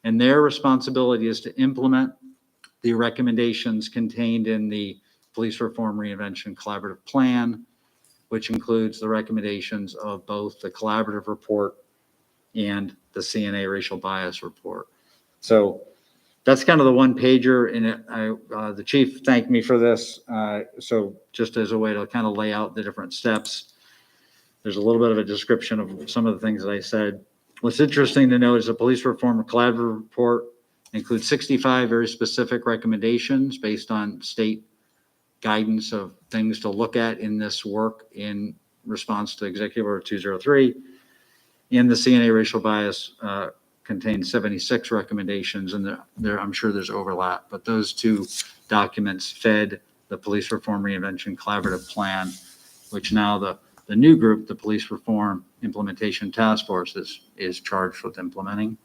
And their responsibility is to implement the recommendations contained in the Police Reform Reinvention Collaborative Plan, which includes the recommendations of both the collaborative report and the CNA racial bias report. So that's kind of the one pager, and the chief thanked me for this. So just as a way to kind of lay out the different steps, there's a little bit of a description of some of the things that I said. What's interesting to note is the Police Reform Collaborative Report includes 65 very specific recommendations based on state guidance of things to look at in this work in response to Executive Order 203. And the CNA racial bias contains 76 recommendations, and I'm sure there's overlap, but those 2 documents fed the Police Reform Reinvention Collaborative Plan, which now the new group, the Police Reform Implementation Task Force, is charged with implementing.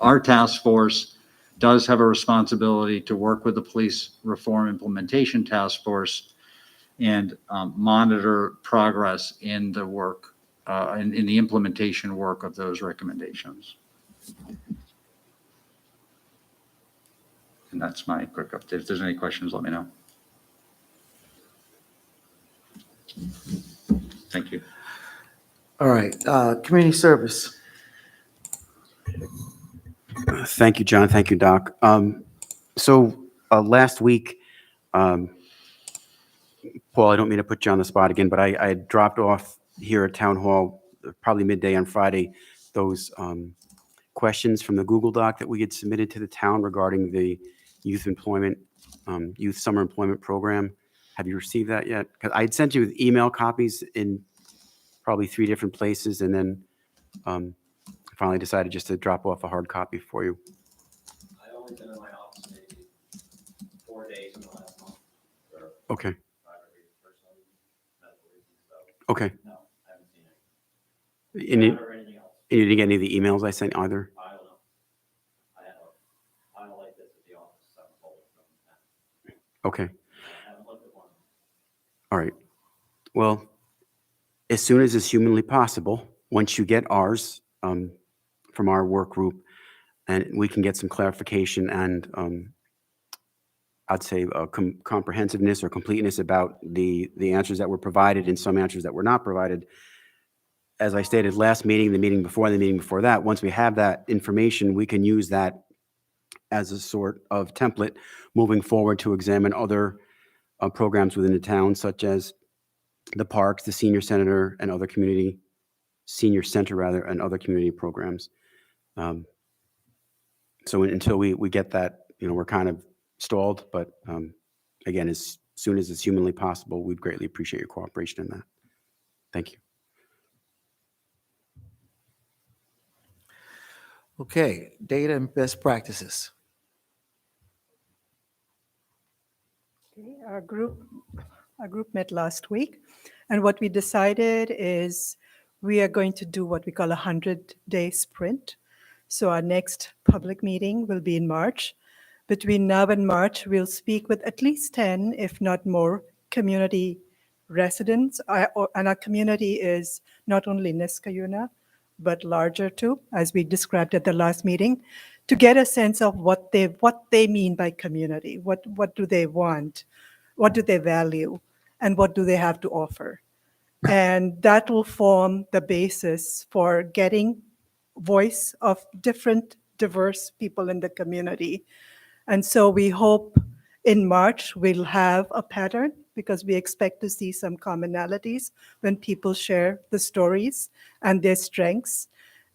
Our task force does have a responsibility to work with the Police Reform Implementation Task Force and monitor progress in the work, in the implementation work of those recommendations. And that's my quick update. If there's any questions, let me know. Thank you. All right, community service. Thank you, John. Thank you, Doc. So last week, Paul, I don't mean to put you on the spot again, but I dropped off here at Town Hall, probably midday on Friday, those questions from the Google Doc that we had submitted to the town regarding the youth summer employment program. Have you received that yet? Because I had sent you email copies in probably 3 different places, and then finally decided just to drop off a hard copy for you. I only been in my office maybe 4 days in the last month. Okay. Okay. No, I haven't seen And it. you, Or anything else. and you didn't get any of the emails I sent either? I don't know. I have a file like this at the office. So I'm holding from that. Okay. I haven't looked at one. All right. Well, as soon as is humanly possible, once you get ours from our work group, and we can get some clarification and I'd say comprehensiveness or completeness about the answers that were provided and some answers that were not provided. As I stated last meeting, the meeting before that, once we have that information, we can use that as a sort of template moving forward to examine other programs within the town, such as the parks, the senior center, and other community programs. So until we get that, we're kind of stalled, but again, as soon as it's humanly possible, we'd greatly appreciate your cooperation in that. Thank you. Okay, data and best practices. Okay, Our group met last week, and what we decided is we are going to do what we call a 100-day sprint. So our next public meeting will be in March. Between now and March, we'll speak with at least 10, if not more, community residents. And our community is not only Niskayuna, but larger too, as we described at the last meeting, to get a sense of what they mean by community. What do they want? What do they value? And what do they have to offer? And that will form the basis for getting voice of different diverse people in the community. And so we hope in March we'll have a pattern, because we expect to see some commonalities when people share the stories and their strengths.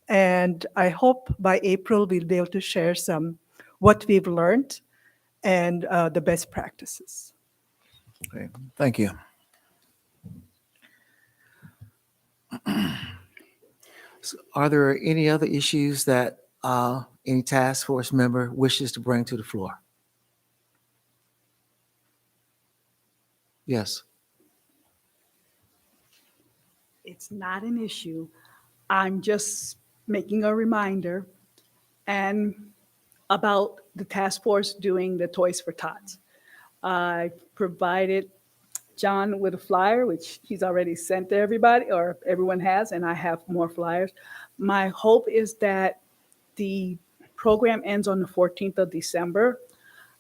And I hope by April we'll be able to share some what we've learned and the best practices. Okay, thank you. So are there any other issues that any task force member wishes to bring to the floor? Yes. It's not an issue. I'm just making a reminder and about the task force doing the Toys for Tots. I provided John with a flyer, which he's already sent to everybody, or everyone has, and I have more flyers. My hope is that the program ends on the 14th of December.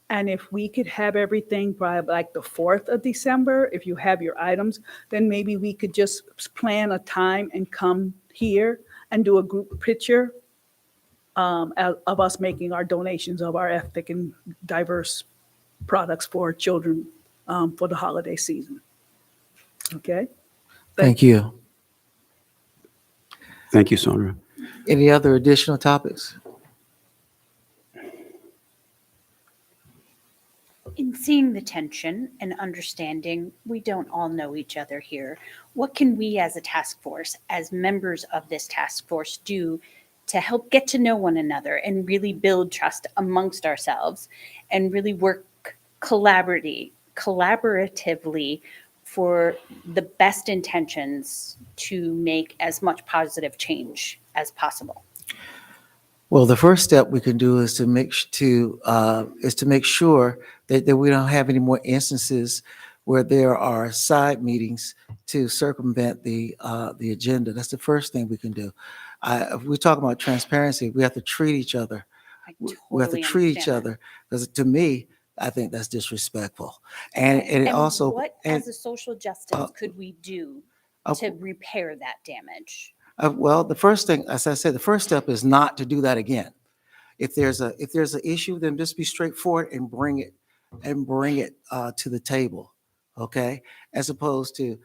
And if we could have everything by like the 4th of December, if you have your items, then maybe we could just plan a time and come here and do a group picture of us making our donations of our ethnic and diverse products for children for the holiday season. Okay? Thank you. Thank you, Sandra. Any other additional topics? In seeing the tension and understanding, we don't all know each other here. What can we as a task force, as members of this task force, do to help get to know one another and really build trust amongst ourselves and really work collaboratively for the best intentions to make as much positive change as possible? Well, the first step we can do is to make sure that we don't have any more instances where there are side meetings to circumvent the agenda. That's the first thing we can do. If we talk about transparency, we have to treat each other. We have to treat each other, because to me, I think that's disrespectful. And it also. What, as a social justice, could we do to repair that damage? Well, the first thing, as I said, the first step is not to do that again. If there's an issue, then just be straightforward and bring it to the table, okay? As opposed to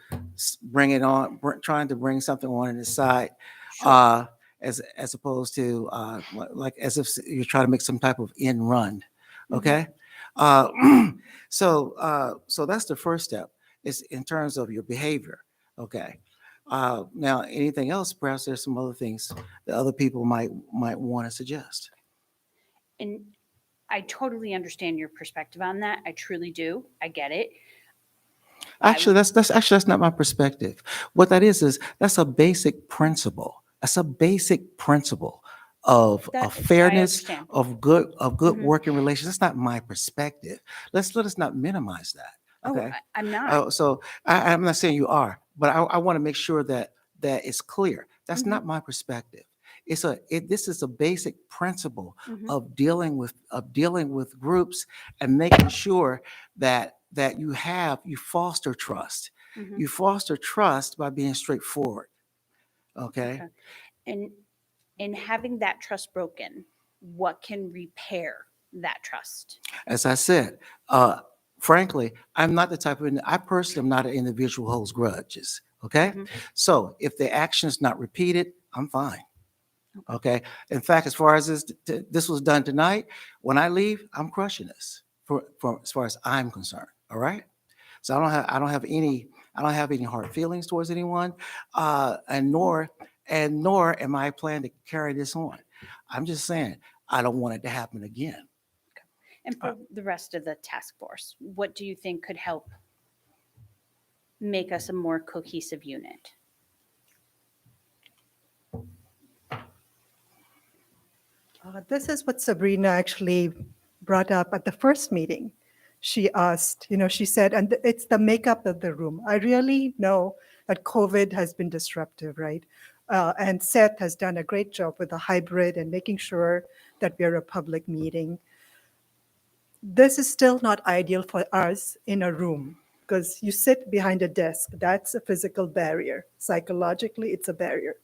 trying to bring something on the side, as opposed to like as if you're trying to make some type of end run, okay? So that's the first step. Is in terms of your behavior, okay? Now, anything else? Perhaps there's some other things that other people might want to suggest. And I totally understand your perspective on that. I truly do. I get it. Actually, that's not my perspective. What that is that's a basic principle. That's a basic principle of fairness, of good working relations. That's not my perspective. Let us not minimize that. Okay. Oh, I'm not. So I'm not saying you are, but I want to make sure that it's clear. That's not my perspective. This is a basic principle of dealing with groups and making sure that you foster trust. You foster trust by being straightforward. Okay. And in having that trust broken, what can repair that trust? As I said, frankly, I'm not the type of, I personally am not an individual who holds grudges. Okay. So if the action is not repeated, I'm fine. Okay. In fact, as far as this was done tonight, when I leave, I'm crushing this. for as far as I'm concerned. All right. So I don't have any hard feelings towards anyone, and nor am I planning to carry this on. I'm just saying I don't want it to happen again. And for the rest of the task force, what do you think could help make us a more cohesive unit? This is what Sabrina actually brought up at the first meeting. She asked, she said, and it's the makeup of the room. I really know that COVID has been disruptive, right? And Seth has done a great job with the hybrid and making sure that we're a public meeting. This is still not ideal for us in a room because you sit behind a desk. That's a physical barrier. Psychologically, it's a barrier.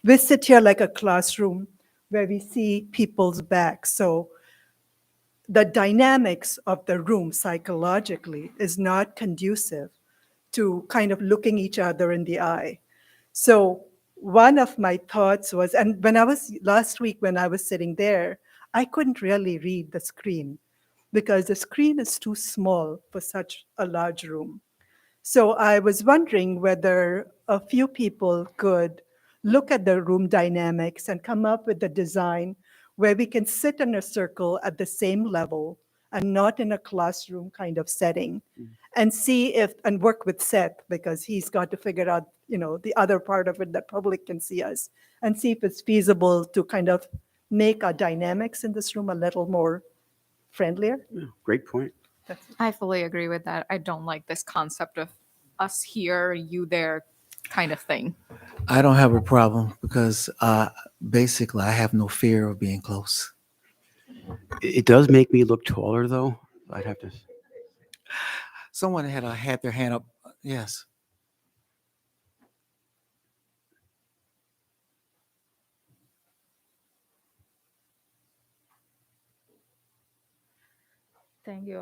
We sit here like a classroom where we see people's backs. So the dynamics of the room psychologically is not conducive to kind of looking each other in the eye. So one of my thoughts was, and last week when I was sitting there, I couldn't really read the screen because the screen is too small for such a large room. So I was wondering whether a few people could look at the room dynamics and come up with a design where we can sit in a circle at the same level and not in a classroom kind of setting and and work with Seth because he's got to figure out, the other part of it that public can see us and see if it's feasible to kind of make our dynamics in this room a little more friendlier. Yeah, great point. I fully agree with that. I don't like this concept of us here, you there kind of thing. I don't have a problem because basically I have no fear of being close. It does make me look taller, though. I'd have to. Someone had their hand up. Yes. Thank you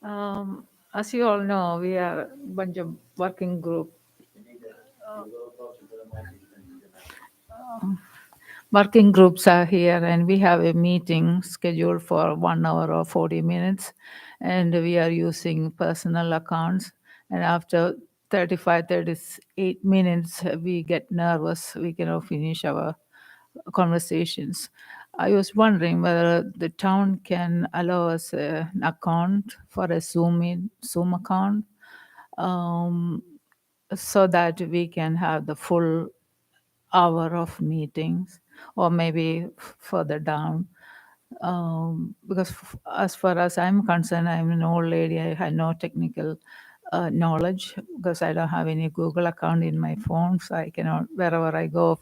all. As you all know, we are a bunch of working group. Working groups are here and we have a meeting scheduled for 1 hour or 40 minutes and we are using personal accounts and after 38 minutes we get nervous, we cannot finish our conversations. I was wondering whether the town can allow us an account for a Zoom account so that we can have the full hour of meetings or maybe further down. Because as far as I'm concerned, I'm an old lady. I had no technical knowledge because I don't have any Google account in my phone. So I cannot, wherever I go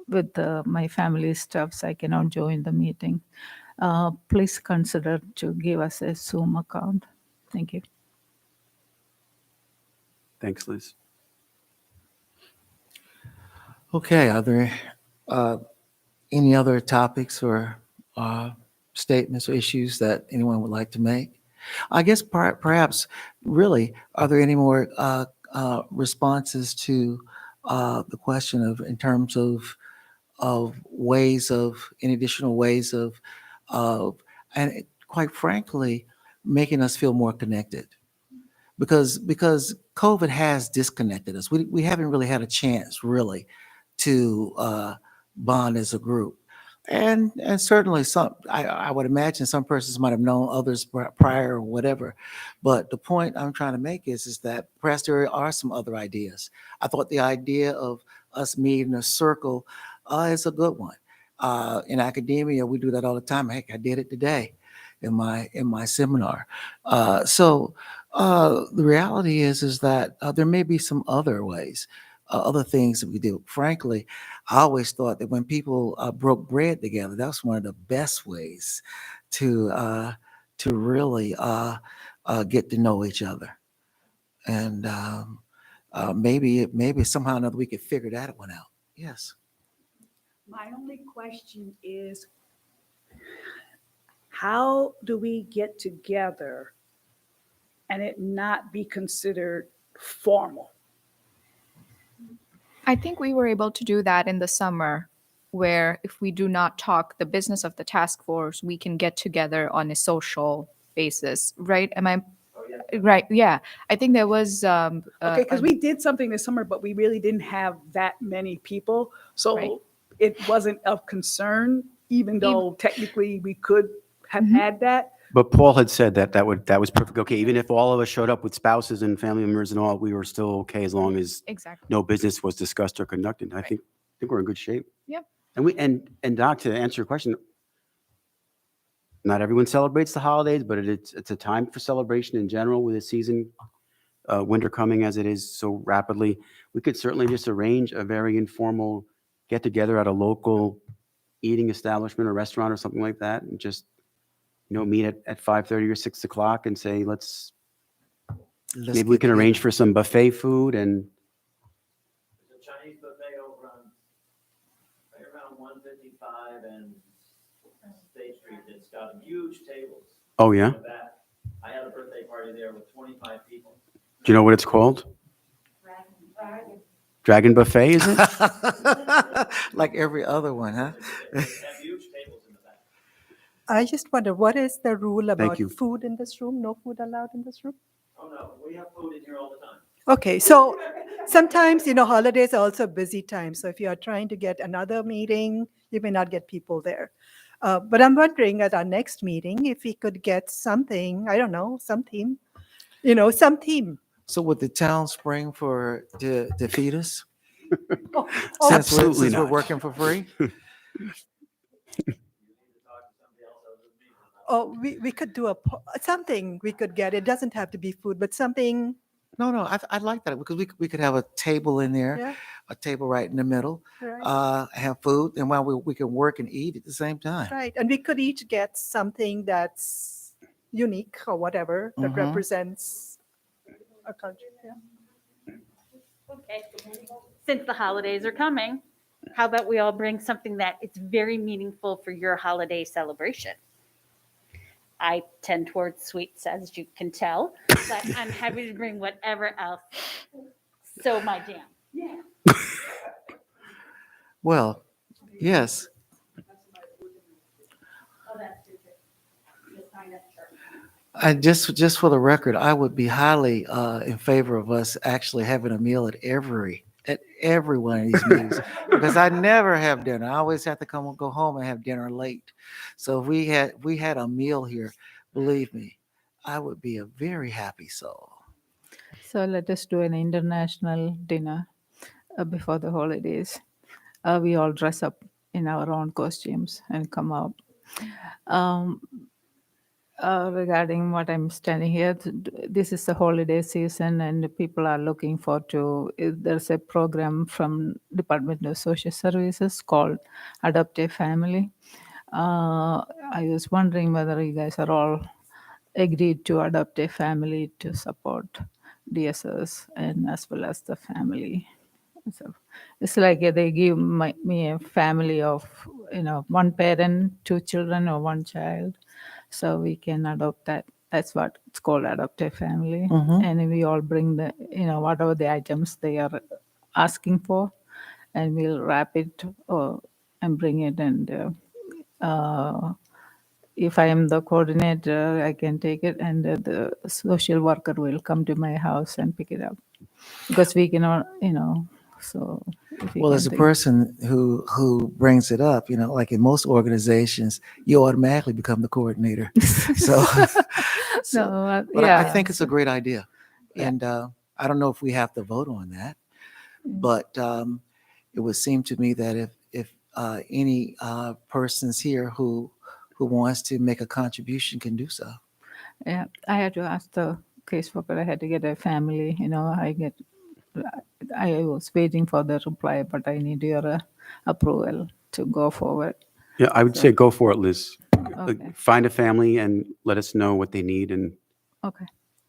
with my family stuffs, I cannot join the meeting. Please consider to give us a Zoom account. Thank you. Thanks, Liz. Okay. Are there any other topics or statements or issues that anyone would like to make? I guess perhaps really, are there any more responses to the question of in terms of any additional ways of and quite frankly, making us feel more connected? Because COVID has disconnected us. We haven't really had a chance really to bond as a group. And certainly I would imagine some persons might have known others prior or whatever. But the point I'm trying to make is that perhaps there are some other ideas. I thought the idea of us meeting in a circle is a good one. In academia, we do that all the time. Heck, I did it today in my seminar. So the reality is that there may be some other ways, other things that we do. Frankly, I always thought that when people broke bread together, that was one of the best ways to really get to know each other. And maybe somehow or another we could figure that one out. Yes. My only question is, how do we get together and it not be considered formal? I think we were able to do that in the summer, where if we do not talk the business of the task force, we can get together on a social basis, right? Am I right? Yeah, I think there was. Okay, because we did something this summer, but we really didn't have that many people. Right. So it wasn't of concern, even though technically we could have had that. But Paul had said that was perfect. Okay, even if all of us showed up with spouses and family members and all, we were still okay as long as Exactly. no business was discussed or conducted. I think we're in good shape. Yep. And Doc, to answer your question, not everyone celebrates the holidays, but it's a time for celebration in general with the season, winter coming as it is so rapidly. We could certainly just arrange a very informal get together at a local eating establishment or restaurant or something like that, and just meet at 5:30 or 6 o'clock and say, maybe we can arrange for some buffet food and. There's a Chinese buffet over on, right around 155 and State Street. It's got huge tables. Oh, yeah? in the back. I had a birthday party there with 25 people. Do you know what it's called? Dragon Buffet, is it? Like every other one, huh? They have huge tables in the back. I just wonder, what is the rule about you. food in this room? No food allowed in this room? Oh, no, we have food in here all the time. Okay, so sometimes, holidays are also busy times. So if you are trying to get another meeting, you may not get people there. But I'm wondering at our next meeting, if we could get something, I don't know, some theme, some theme. So would the town spring to feed us? Oh, Absolutely Since we're not. working for free? Oh, we could do something we could get. It doesn't have to be food, but something. No, I'd like that because we could have a table in there, Yeah, a table right in the middle, right. have food, and while we can work and eat at the same time. Right. And we could each get something that's unique or whatever that Mhm. represents a country. Yeah. Okay. Since the holidays are coming, how about we all bring something that it's very meaningful for your holiday celebration? I tend towards sweets, as you can tell, but I'm happy to bring whatever else. So my jam. Yeah. Well, yes. Oh, that's true. Just kind of sure. I just for the record, I would be highly in favor of us actually having a meal at every one of these meetings because I never have dinner. I always have to go home and have dinner late. So if we had a meal here, believe me, I would be a very happy soul. So let us do an international dinner before the holidays. We all dress up in our own costumes and come out. Regarding what I'm standing here, this is the holiday season and people are looking forward to, there's a program from Department of Social Services called Adopt a Family. I was wondering whether you guys are all agreed to adopt a family to support DSS and as well as the family. So it's like they give me a family of, one parent, 2 children or 1 child. So we can adopt that. That's what it's called, adopt a family. And we all bring the, whatever the items they are asking for, and we'll wrap it and bring it. And if I am the coordinator, I can take it, and the social worker will come to my house and pick it up because we cannot, so. if we Well, can as a take- person who brings it up, like in most organizations, you automatically become the coordinator. So, but I think it's a great idea. Yeah. And I don't know if we have to vote on that, but it would seem to me that if any persons here who wants to make a contribution can do so. Yeah, I had to ask the caseworker. I had to get a family. I was waiting for the reply, but I need your approval to go forward. Yeah, I would say go for it, Liz. Okay. Find a family and let us know what they need, and Okay.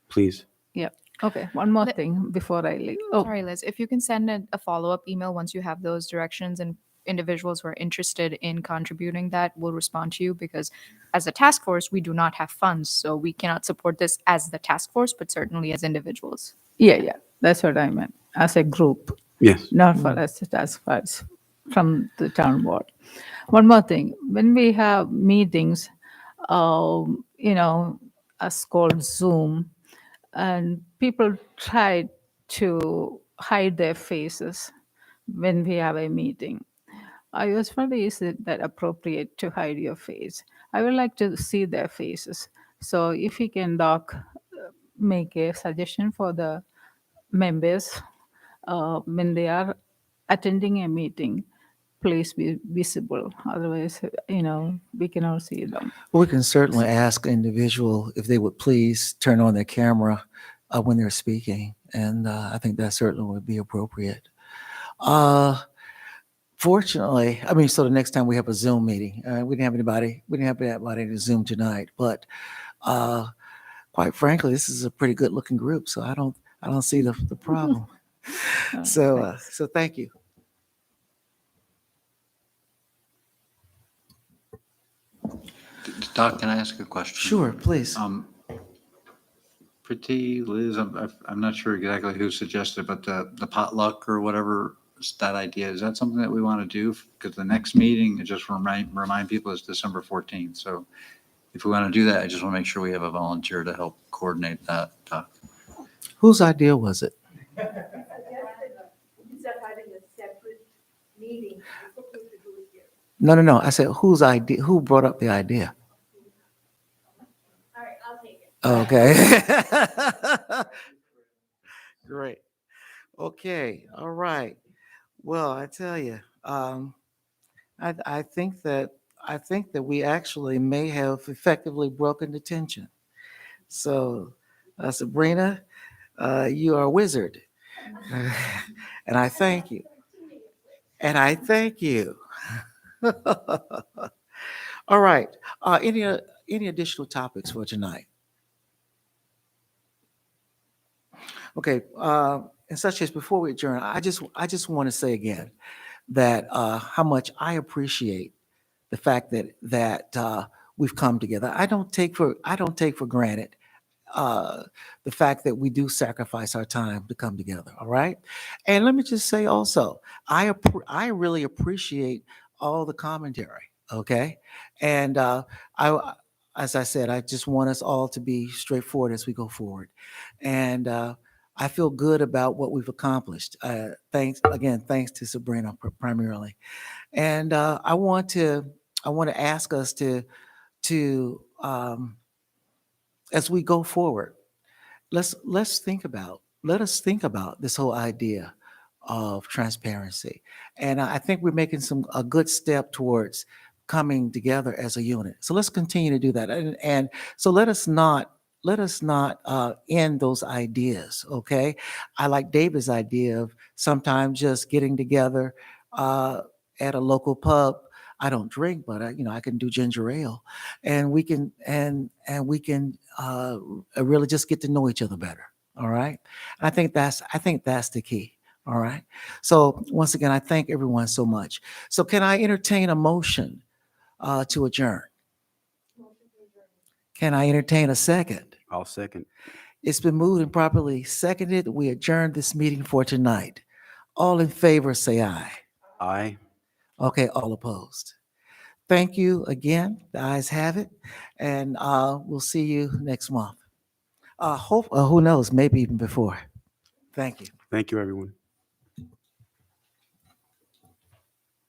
please. Yeah. Okay. One more thing before I leave. Oh, Sorry, Liz, if you can send a follow-up email once you have those directions and individuals who are interested in contributing that will respond to you, because as a task force, we do not have funds, so we cannot support this as the task force, but certainly as individuals. yeah. That's what I meant. As a group, Yes. not for us as parts from the town board. One more thing. When we have meetings, us called Zoom, and people try to hide their faces when we have a meeting. I was wondering, is it that appropriate to hide your face? I would like to see their faces. So if you can, Doc, make a suggestion for the members when they are attending a meeting, please be visible. Otherwise, we cannot see them. We can certainly ask an individual if they would please turn on their camera when they're speaking, and I think that certainly would be appropriate. Fortunately, I mean, so the next time we have a Zoom meeting, we didn't have anybody to Zoom tonight, but quite frankly, this is a pretty good looking group, so I don't see the problem. So thank you. Doc, can I ask a question? Sure, please. Pretty Liz, I'm not sure exactly who suggested, but the potluck or whatever, that idea, is that something that we want to do? Because the next meeting, just remind people, is December 14th. So if we want to do that, I just want to make sure we have a volunteer to help coordinate that, Doc. Whose idea was it? No. I said, whose idea? Who brought up the idea? All right, I'll take it. Okay. Great. Okay. All right. Well, I tell you, I think that we actually may have effectively broken the tension. So, Sabrina, you are a wizard, and I thank you. And I thank you. All right. Any additional topics for tonight? Okay. In such case, before we adjourn, I just want to say again that how much I appreciate the fact that we've come together. I don't take for granted the fact that we do sacrifice our time to come together. All right. And let me just say also, I really appreciate all the commentary. Okay. And as I said, I just want us all to be straightforward as we go forward. And I feel good about what we've accomplished. Thanks to Sabrina primarily. And I want to ask us to as we go forward, let us think about this whole idea of transparency. And I think we're making a good step towards coming together as a unit. So let's continue to do that. And so let us not end those ideas. Okay. I like David's idea of sometimes just getting together at a local pub. I don't drink, but I can do ginger ale, and we can really just get to know each other better. All right. I think that's the key. All right. So once again, I thank everyone so much. So can I entertain a motion to adjourn? Can I entertain a second? I'll second. It's been moved and properly seconded. We adjourn this meeting for tonight. All in favor, say aye. Aye. Okay, all opposed. Thank you again. The ayes have it. And we'll see you next month. Who knows, maybe even before. Thank you. Thank you, everyone.